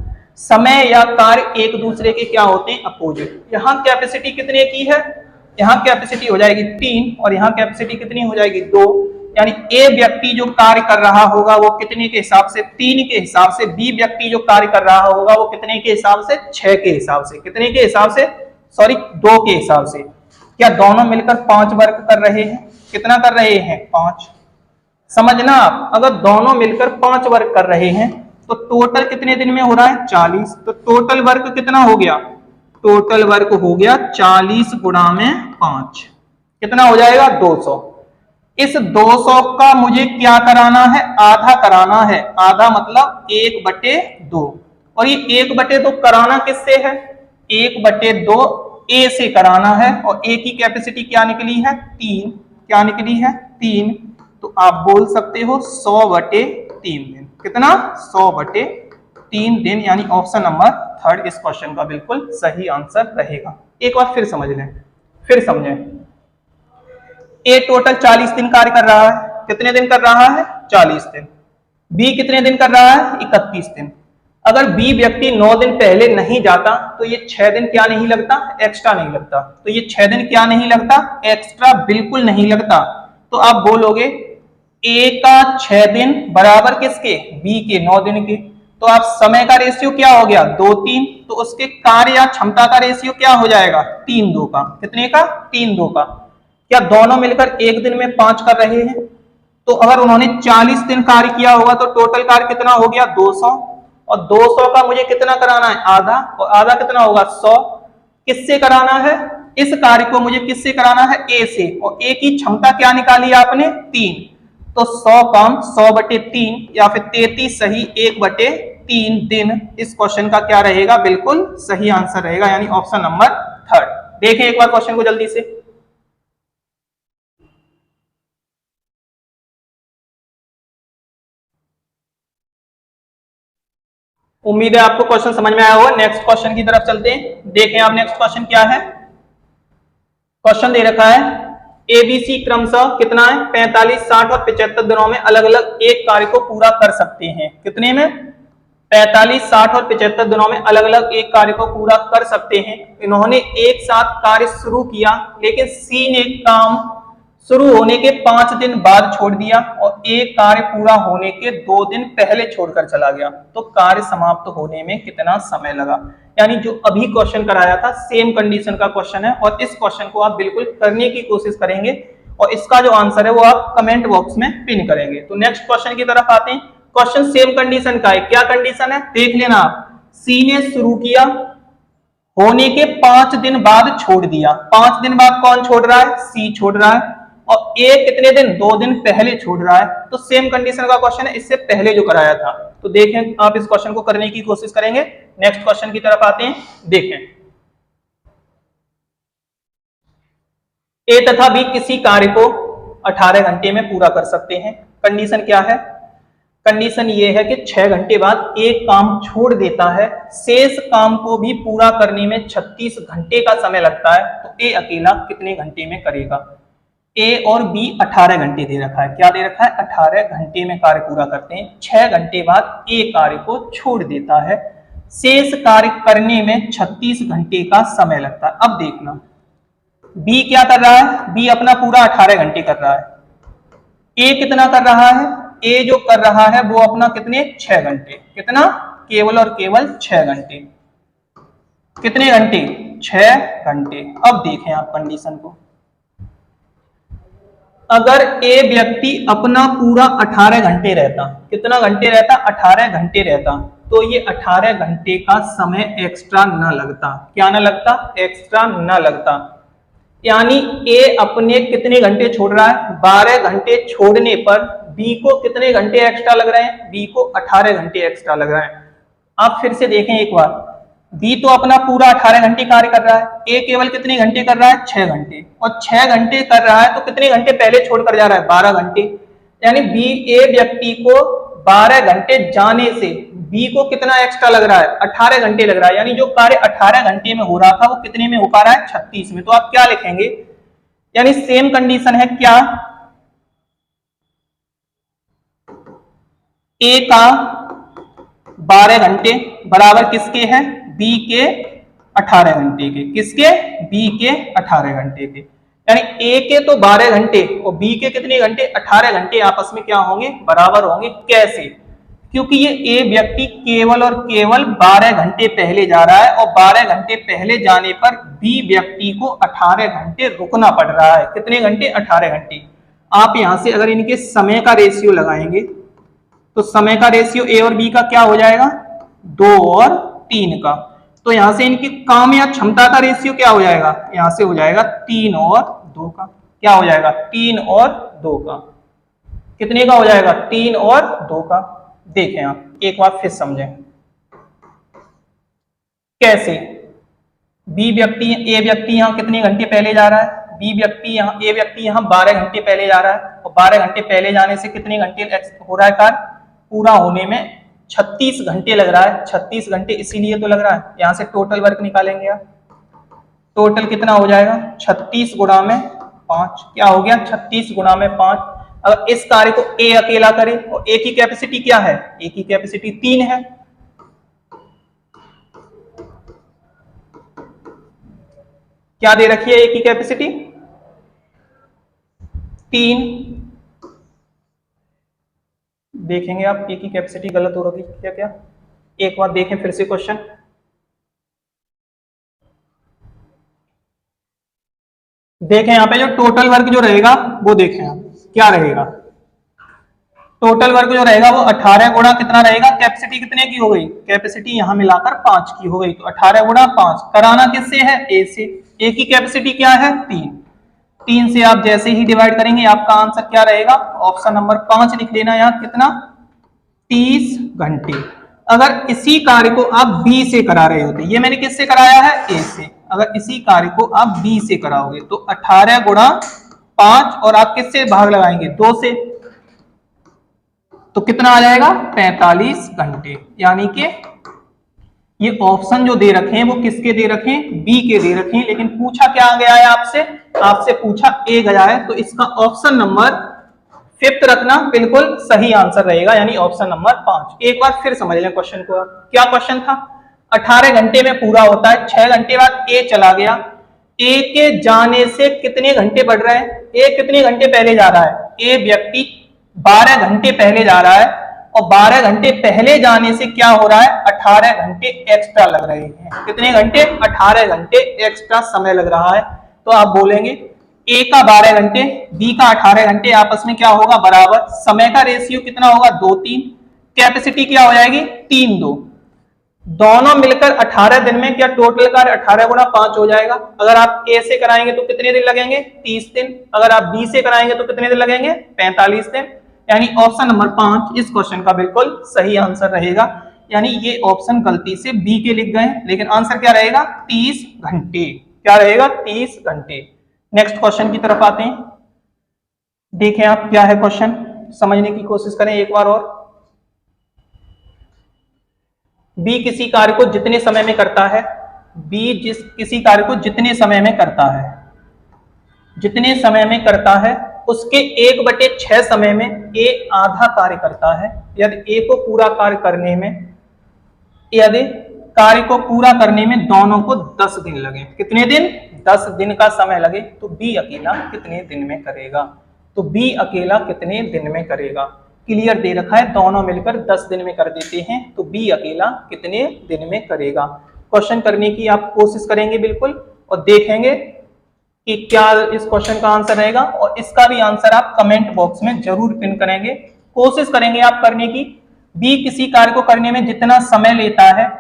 समय या कार्य एक दूसरे के क्या होते हैं? अपोजिट। यहां कैपेसिटी कितने की है? यहाँ कैपेसिटी हो जाएगी 3 और यहाँ कैपेसिटी कितनी हो जाएगी? 2। यानी ए व्यक्ति जो कार्य कर रहा होगा वो कितने के हिसाब से? 3 के हिसाब से। बी व्यक्ति जो कार्य कर रहा होगा वो कितने के हिसाब से? 6 के हिसाब से। कितने के हिसाब से? सॉरी, 2 के हिसाब से। क्या दोनों मिलकर 5 वर्क कर रहे हैं? कितना कर रहे हैं? 5। समझना आप, अगर दोनों मिलकर 5 वर्क कर रहे हैं तो टोटल कितने दिन में हो रहा है? 40। तो टोटल वर्क कितना हो गया? टोटल वर्क हो गया 40 गुणा में 5। कितना हो जाएगा? 200। इस 200 का मुझे क्या कराना है? आधा कराना है। आधा मतलब 1/2। और ये 1/2 कराना किससे है? 1/2 ए से कराना है और ए की कैपेसिटी क्या निकली है? 3। क्या निकली है? 3। तो आप बोल सकते हो 100/3 दिन। कितना? 100/3 दिन। यानी ऑप्शन नंबर 3 इस क्वेश्चन का बिल्कुल सही आंसर रहेगा। एक बार फिर समझ लें, फिर समझें। ए टोटल 40 दिन कार्य कर रहा है। कितने दिन कर रहा है? 40 दिन। बी कितने दिन कर रहा है? 31 दिन। अगर बी व्यक्ति 9 दिन पहले नहीं जाता तो ये 6 दिन क्या नहीं लगता? एक्स्ट्रा नहीं लगता। तो ये 6 दिन क्या नहीं लगता? एक्स्ट्रा बिल्कुल नहीं लगता। तो आप बोलोगे ए का 6 दिन बराबर किसके? बी के 9 दिन के। तो आप समय का रेशियो क्या हो गया? 2-3। तो उसके कार्य या क्षमता का रेशियो क्या हो जाएगा? 3-2 का। कितने का? 3-2 का। क्या दोनों मिलकर एक दिन में 5 कर रहे हैं? तो अगर उन्होंने 40 दिन कार्य किया होगा तो टोटल कार्य कितना हो गया? 200। और 200 का मुझे कितना कराना है? आधा। और आधा कितना होगा? 100। किससे कराना है? इस कार्य को मुझे किससे कराना है? ए से। और ए की क्षमता क्या निकाली आपने? 3। तो 100 कम 100/3 या फिर 33 सही 1/3 दिन इस क्वेश्चन का क्या रहेगा? बिल्कुल सही आंसर रहेगा, यानी ऑप्शन नंबर 3। देखें एक बार क्वेश्चन को जल्दी से। उम्मीद है आपको क्वेश्चन समझ में आया होगा। नेक्स्ट क्वेश्चन की तरफ चलते हैं। देखें आप नेक्स्ट क्वेश्चन क्या है। क्वेश्चन दे रखा है एबीसी क्रमशः कितना है 45, 60 और 75 दिनों में अलग अलग एक कार्य को पूरा कर सकते हैं। कितने में? 45, 60 और 75 दिनों में अलग अलग एक कार्य को पूरा कर सकते हैं। इन्होंने एक साथ कार्य शुरू किया, लेकिन सी ने काम शुरू होने के 5 दिन बाद छोड़ दिया और एक कार्य पूरा होने के 2 दिन पहले छोड़कर चला गया। तो कार्य समाप्त होने में कितना समय लगा? यानी जो अभी क्वेश्चन कराया था सेम कंडीशन का क्वेश्चन है और इस क्वेश्चन को आप बिल्कुल करने की कोशिश करेंगे और इसका जो आंसर है वो आप कमेंट बॉक्स में पिन करेंगे। तो नेक्स्ट क्वेश्चन की तरफ आते हैं। क्वेश्चन सेम कंडीशन का है। क्या कंडीशन है देख लेना आप। सी ने शुरू किया, होने के 5 दिन बाद छोड़ दिया। 5 दिन बाद कौन छोड़ रहा है? सी छोड़ रहा है। और ए कितने दिन? 2 दिन पहले छोड़ रहा है। तो सेम कंडीशन का क्वेश्चन है, इससे पहले जो कराया था। तो देखें आप इस क्वेश्चन को करने की कोशिश करेंगे। नेक्स्ट क्वेश्चन की तरफ आते हैं। देखें ए तथा बी किसी कार्य को 18 घंटे में पूरा कर सकते हैं। कंडीशन क्या है? कंडीशन ये है कि 6 घंटे बाद एक काम छोड़ देता है, शेष काम को भी पूरा करने में 36 घंटे का समय लगता है। तो ए अकेला कितने घंटे में करेगा? ए और बी 18 घंटे दे रखा है। क्या दे रखा है? 18 घंटे में कार्य पूरा करते हैं। 6 घंटे बाद ए कार्य को छोड़ देता है, शेष कार्य करने में 36 घंटे का समय लगता है। अब देखना बी क्या कर रहा है। बी अपना पूरा 18 घंटे कर रहा है। ए कितना कर रहा है? ए जो कर रहा है वो अपना कितने? 6 घंटे। कितना? केवल और केवल 6 घंटे। कितने घंटे? 6 घंटे। अब देखें आप कंडीशन को। अगर ए व्यक्ति अपना पूरा 18 घंटे रहता, कितना घंटे रहता? 18 घंटे रहता, तो ये 18 घंटे का समय एक्स्ट्रा न लगता। क्या न लगता? एक्स्ट्रा न लगता। यानी ए अपने कितने घंटे छोड़ रहा है? 12 घंटे छोड़ने पर बी को कितने घंटे एक्स्ट्रा लग रहे हैं? बी को 18 घंटे एक्स्ट्रा लग रहा है। आप फिर से देखें एक बार। बी तो अपना पूरा 18 घंटे कार्य कर रहा है, ए केवल कितने घंटे कर रहा है? 6 घंटे। और 6 घंटे कर रहा है तो कितने घंटे पहले छोड़कर जा रहा है? 12 घंटे। यानी बी ए व्यक्ति को 12 घंटे जाने से बी को कितना एक्स्ट्रा लग रहा है? 18 घंटे लग रहा है। यानी जो कार्य 18 घंटे में हो रहा था वो कितने में हो पा रहा है? 36 में। तो आप क्या लिखेंगे? यानी सेम कंडीशन है क्या? ए का 12 घंटे बराबर किसके है? बी के 18 घंटे के। किसके? बी के 18 घंटे के। यानी ए के तो 12 घंटे और बी के कितने घंटे? 18 घंटे आपस में क्या होंगे? बराबर होंगे। कैसे? क्योंकि ये ए व्यक्ति केवल और केवल 12 घंटे पहले जा रहा है और 12 घंटे पहले जाने पर बी व्यक्ति को 18 घंटे रुकना पड़ रहा है। कितने घंटे? 18 घंटे। आप यहां से अगर इनके समय का रेशियो लगाएंगे तो समय का रेशियो ए और बी का क्या हो जाएगा? 2 और 3 का। तो यहां से इनकी काम या क्षमता का रेशियो क्या हो जाएगा? यहां से हो जाएगा 3 और 2 का। क्या हो जाएगा? 3 और 2 का। कितने का हो जाएगा? 3 और 2 का। देखें आप एक बार फिर समझें कैसे। बी व्यक्ति ए व्यक्ति यहां कितने घंटे पहले जा रहा है? बी व्यक्ति यहां ए व्यक्ति यहां 12 घंटे पहले जा रहा है और 12 घंटे पहले जाने से कितने घंटे हो रहा है कार्य पूरा होने में? 36 घंटे लग रहा है। 36 घंटे इसीलिए तो लग रहा है। यहां से टोटल वर्क निकालेंगे आप। टोटल कितना हो जाएगा? 36 गुणा में 5। क्या हो गया? 36 गुणा में 5। अगर इस कार्य को ए अकेला करे और ए की कैपेसिटी क्या है? ए की कैपेसिटी 3 है। क्या दे रखी है ए की कैपेसिटी? 3। देखेंगे आप ए की कैपेसिटी गलत हो रही है क्या? एक बार देखें फिर से क्वेश्चन। देखें यहाँ पे जो टोटल वर्क जो रहेगा वो देखें आप क्या रहेगा। टोटल वर्क जो रहेगा वो 18 गुणा कितना रहेगा? कैपेसिटी कितने की हो गई? कैपेसिटी यहां मिलाकर 5 की हो गई। तो 18 गुणा 5 कराना किससे है? ए से। ए की कैपेसिटी क्या है? 3। 3 से आप जैसे ही डिवाइड करेंगे आपका आंसर क्या रहेगा? ऑप्शन नंबर 5 लिख लेना। यहाँ कितना? 30 घंटे। अगर इसी कार्य को आप बी से करा रहे होते, ये मैंने किससे कराया है? ए से। अगर इसी कार्य को आप बी से कराओगे तो 18 गुणा 5 और आप किससे भाग लगाएंगे? 2 से। तो कितना आ जाएगा? 45 घंटे। यानी कि ये ऑप्शन जो दे रखे हैं वो किसके दे रखे हैं, बी के दे रखे हैं, लेकिन पूछा क्या गया है आपसे, आपसे पूछा ए गया है, तो इसका ऑप्शन नंबर 5 रखना बिल्कुल सही आंसर रहेगा, यानी ऑप्शन नंबर 5। एक बार फिर समझ लें क्वेश्चन को। क्या क्वेश्चन था, 18 घंटे में पूरा होता है, 6 घंटे बाद ए चला गया, ए के जाने से कितने घंटे बढ़ रहे हैं, ए कितने घंटे पहले जा रहा है, ए व्यक्ति 12 घंटे पहले जा रहा है, और 12 घंटे पहले जाने से क्या हो रहा है, 18 घंटे एक्स्ट्रा लग रहे हैं। कितने घंटे, 18 घंटे एक्स्ट्रा समय लग रहा है। तो आप बोलेंगे ए का 12 घंटे, बी का 18 घंटे, आपस में क्या होगा, बराबर। समय का रेशियो कितना होगा, 2-3, कैपेसिटी क्या हो जाएगी, 3-2, दोनों मिलकर 18 दिन में क्या टोटल कार्य 18 गुणा 5 हो जाएगा। अगर आप ए से कराएंगे तो कितने दिन लगेंगे, 30 दिन। अगर आप बी से कराएंगे तो कितने दिन लगेंगे, 45 दिन। यानी ऑप्शन नंबर 5 इस क्वेश्चन का बिल्कुल सही आंसर रहेगा। यानी ये ऑप्शन गलती से बी के लिख गए, लेकिन आंसर क्या रहेगा, 30 घंटे। क्या रहेगा, 30 घंटे। नेक्स्ट क्वेश्चन की तरफ आते हैं। देखें आप क्या है क्वेश्चन, समझने की कोशिश करें एक बार और। बी किसी कार्य को जितने समय में करता है, बी किसी कार्य को जितने समय में करता है, जितने समय में करता है उसके 1/6 समय में ए आधा कार्य करता है। यदि ए को पूरा कार्य करने में, यदि कार्य को पूरा करने में दोनों को 10 दिन लगे, कितने दिन, 10 दिन का समय लगे, तो बी अकेला कितने दिन में करेगा। तो बी अकेला कितने दिन में करेगा, क्लियर दे रखा है, दोनों मिलकर 10 दिन में कर देते हैं, तो बी अकेला कितने दिन में करेगा। क्वेश्चन करने की आप कोशिश करेंगे बिल्कुल, और देखेंगे कि क्या इस क्वेश्चन का आंसर रहेगा, और इसका भी आंसर आप कमेंट बॉक्स में जरूर पिन करेंगे, कोशिश करेंगे आप करने की। बी किसी कार्य को करने में जितना समय लेता है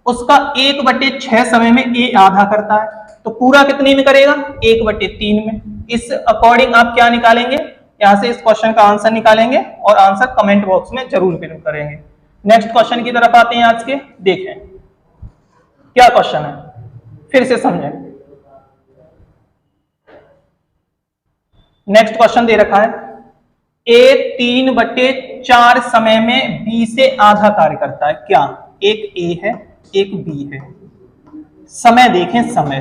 उसका 1/6 समय में ए आधा करता है, तो पूरा कितने में करेगा, 1/3 में। इस अकॉर्डिंग आप क्या निकालेंगे, यहां से इस क्वेश्चन का आंसर निकालेंगे और आंसर कमेंट बॉक्स में जरूर पिन करेंगे। नेक्स्ट क्वेश्चन की तरफ आते हैं आज के, देखें क्या क्वेश्चन है, फिर से समझें। नेक्स्ट क्वेश्चन दे रखा है, ए 3/4 समय में बी से आधा कार्य करता है। क्या, एक ए है एक बी है, समय देखें, समय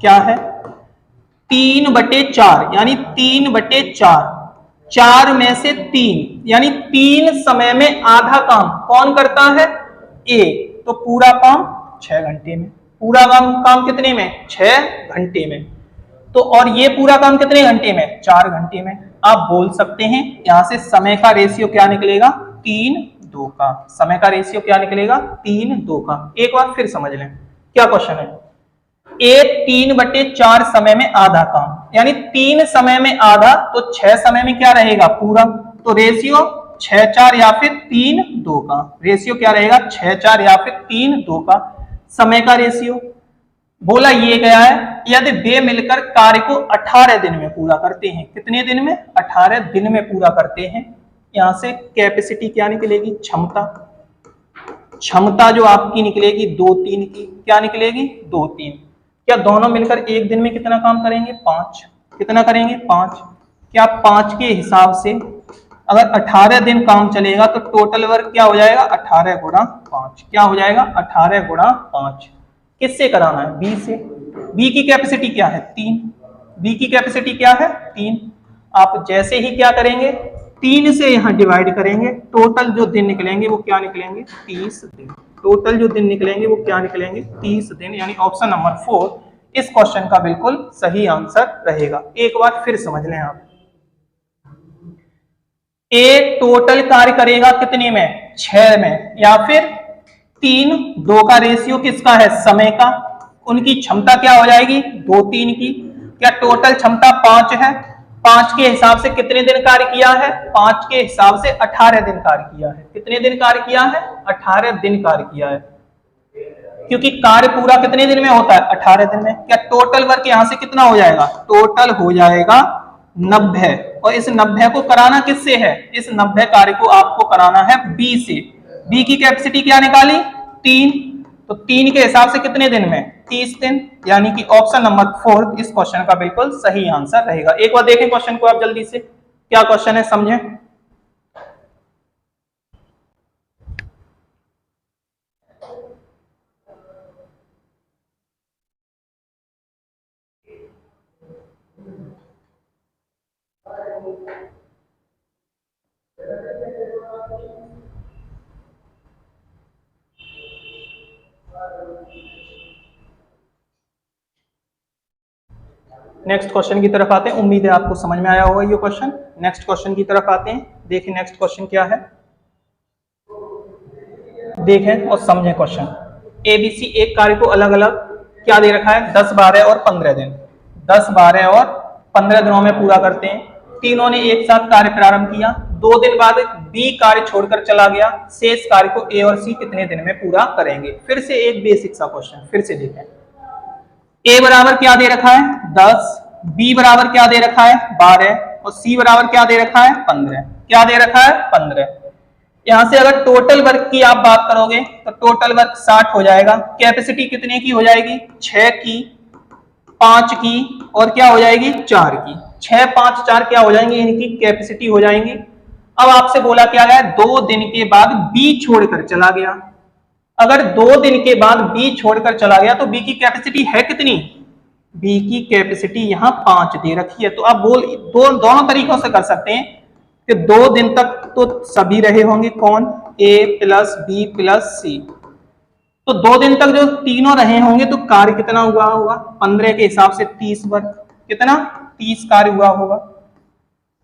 क्या है, 3/4 यानी 3/4, 4 में से 3 यानी 3 समय में आधा काम कौन करता है, ए, तो पूरा काम 6 घंटे में, पूरा काम कितने में, 6 घंटे में। तो और ये पूरा काम कितने घंटे में, 4 घंटे में। आप बोल सकते हैं यहां से समय का रेशियो क्या निकलेगा, 3-2 का। समय का रेशियो क्या निकलेगा, 3-2 का। एक बार फिर समझ लें क्या क्वेश्चन है, ए 3/4 समय में आधा काम, यानी 3 समय में आधा, तो 6 समय में क्या रहेगा, पूरा। तो रेशियो 6-4 या फिर 3-2 का। रेशियो क्या रहेगा, 6-4 या फिर 3-2 का। समय का रेशियो बोला ये गया है, यदि वे मिलकर कार्य को 18 दिन में पूरा करते हैं, कितने दिन में, 18 दिन में पूरा करते हैं। यहां से कैपेसिटी क्या निकलेगी, क्षमता, क्षमता जो आपकी निकलेगी 2-3 की, क्या निकलेगी, 2-3। क्या दोनों मिलकर एक दिन में कितना काम करेंगे, 5। कितना करेंगे, 5। क्या 5 के हिसाब से अगर 18 दिन काम चलेगा तो टोटल वर्क क्या हो जाएगा, 18 गुणा 5। क्या हो जाएगा, 18 गुणा 5। किससे कराना है, बी से। बी की कैपेसिटी क्या है, 3। बी की कैपेसिटी क्या है, 3। आप जैसे ही क्या करेंगे, 3 से यहां डिवाइड करेंगे, टोटल जो दिन निकलेंगे वो क्या निकलेंगे, 30 दिन। टोटल जो दिन निकलेंगे वो क्या निकलेंगे, 30 दिन। यानी ऑप्शन नंबर 4 इस क्वेश्चन का बिल्कुल सही आंसर रहेगा। एक बार फिर समझ लें आप, ए टोटल कार्य करेगा कितने में, 6 में, या फिर 3-2 का रेशियो किसका है, समय का। उनकी क्षमता क्या हो जाएगी, 2-3 की। क्या टोटल क्षमता 5 है, 5 के हिसाब से कितने दिन कार्य किया है, 5 के हिसाब से 18 दिन कार्य किया है। कितने दिन कार्य किया है, 18 दिन कार्य किया है, क्योंकि कार्य पूरा कितने दिन में होता है, 18 दिन में। क्या टोटल वर्क यहां से कितना हो जाएगा, टोटल हो जाएगा 90। और इस 90 को कराना किससे है, इस 90 कार्य को आपको कराना है बी से। बी की कैपेसिटी क्या निकाली, 3, तो 3 के हिसाब से कितने दिन में, 30 दिन। यानी कि ऑप्शन नंबर 4 इस क्वेश्चन का बिल्कुल सही आंसर रहेगा। एक बार देखें क्वेश्चन को आप जल्दी से, क्या क्वेश्चन है समझें। नेक्स्ट क्वेश्चन की तरफ आते हैं। उम्मीद है आपको समझ में आया होगा ये क्वेश्चन। नेक्स्ट क्वेश्चन की तरफ आते हैं। देखिए नेक्स्ट क्वेश्चन क्या है, देखें और समझें क्वेश्चन। एबीसी एक कार्य को अलग अलग क्या दे रखा है, 10, 12 और 15 दिन, 10, 12 और 15 दिनों में पूरा करते हैं। तीनों ने एक साथ कार्य प्रारंभ किया, 2 दिन बाद बी कार्य छोड़कर चला गया, शेष कार्य को ए और सी कितने दिन में पूरा करेंगे। फिर से एक बेसिक सा क्वेश्चन, फिर से देखें। ए बराबर क्या दे रखा है, 10, बी बराबर क्या दे रखा है, 12 और सी बराबर क्या दे रखा है, 15। क्या दे रखा है, 15। यहां से अगर टोटल वर्क की आप बात करोगे तो टोटल वर्क 60 हो जाएगा। कैपेसिटी कितने की हो जाएगी, 6 की, 5 की और क्या हो जाएगी, 4 की। 6, 5, 4 क्या हो जाएंगे, इनकी कैपेसिटी हो जाएंगी। अब आपसे बोला क्या गया, 2 दिन के बाद बी छोड़कर चला गया। अगर 2 दिन के बाद बी छोड़कर चला गया तो बी की कैपेसिटी है कितनी, बी की कैपेसिटी यहां 5 दे रखी है। तो आप दोनों तरीकों से कर सकते हैं कि 2 दिन तक तो सभी रहे होंगे, कौन, ए प्लस बी प्लस सी। तो 2 दिन तक जो तीनों रहे होंगे तो कार्य कितना हुआ होगा, 15 के हिसाब से 30 वर्ग, कितना, 30 कार्य हुआ होगा।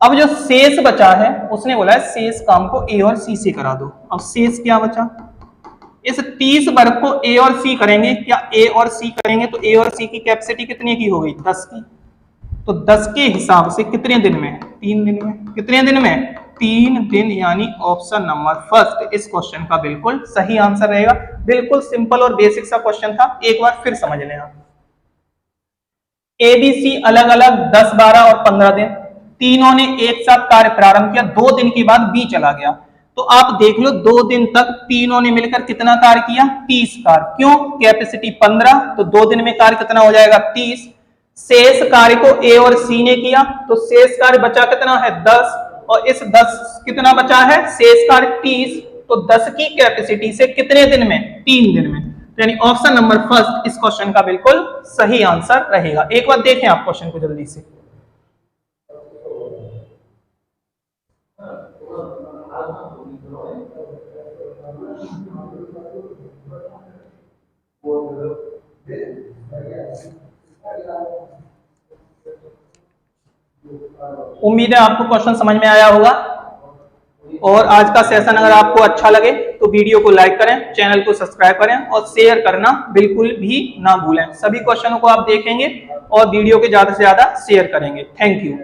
अब जो शेष बचा है उसने बोला है शेष काम को ए और सी से करा दो। अब शेष क्या बचा, इस 30 वर्ग को ए और सी करेंगे, क्या ए और सी करेंगे तो ए और सी की कैपेसिटी कितने की हो गई, 10 की। तो 10 के हिसाब से कितने दिन में, 3 दिन में। कितने दिन में, 3 दिन, यानी ऑप्शन नंबर फर्स्ट इस क्वेश्चन का बिल्कुल सही आंसर रहेगा। बिल्कुल सिंपल और बेसिक सा क्वेश्चन था, एक बार फिर समझ लें आप। एबीसी अलग अलग 10, 12 और 15 दिन, तीनों ने एक साथ कार्य प्रारंभ किया, 2 दिन के बाद बी चला गया। तो आप देख लो 2 दिन तक तीनों ने मिलकर कितना कार्य किया, 30 कार्य। क्यों, कैपेसिटी 15, तो 2 दिन में कार्य कितना हो जाएगा, 30। शेष कार्य को ए और सी ने किया तो शेष कार्य बचा कितना है, 10, और इस 10 कितना बचा है, शेष कार्य 30। तो 10 की कैपेसिटी से कितने दिन में, 3 दिन में। तो यानी ऑप्शन नंबर फर्स्ट इस क्वेश्चन का बिल्कुल सही आंसर रहेगा। एक बार देखें आप क्वेश्चन को जल्दी से। उम्मीद है आपको क्वेश्चन समझ में आया होगा। और आज का सेशन अगर आपको अच्छा लगे तो वीडियो को लाइक करें, चैनल को सब्सक्राइब करें और शेयर करना बिल्कुल भी ना भूलें। सभी क्वेश्चनों को आप देखेंगे और वीडियो के ज्यादा से ज्यादा शेयर करेंगे। Thank you.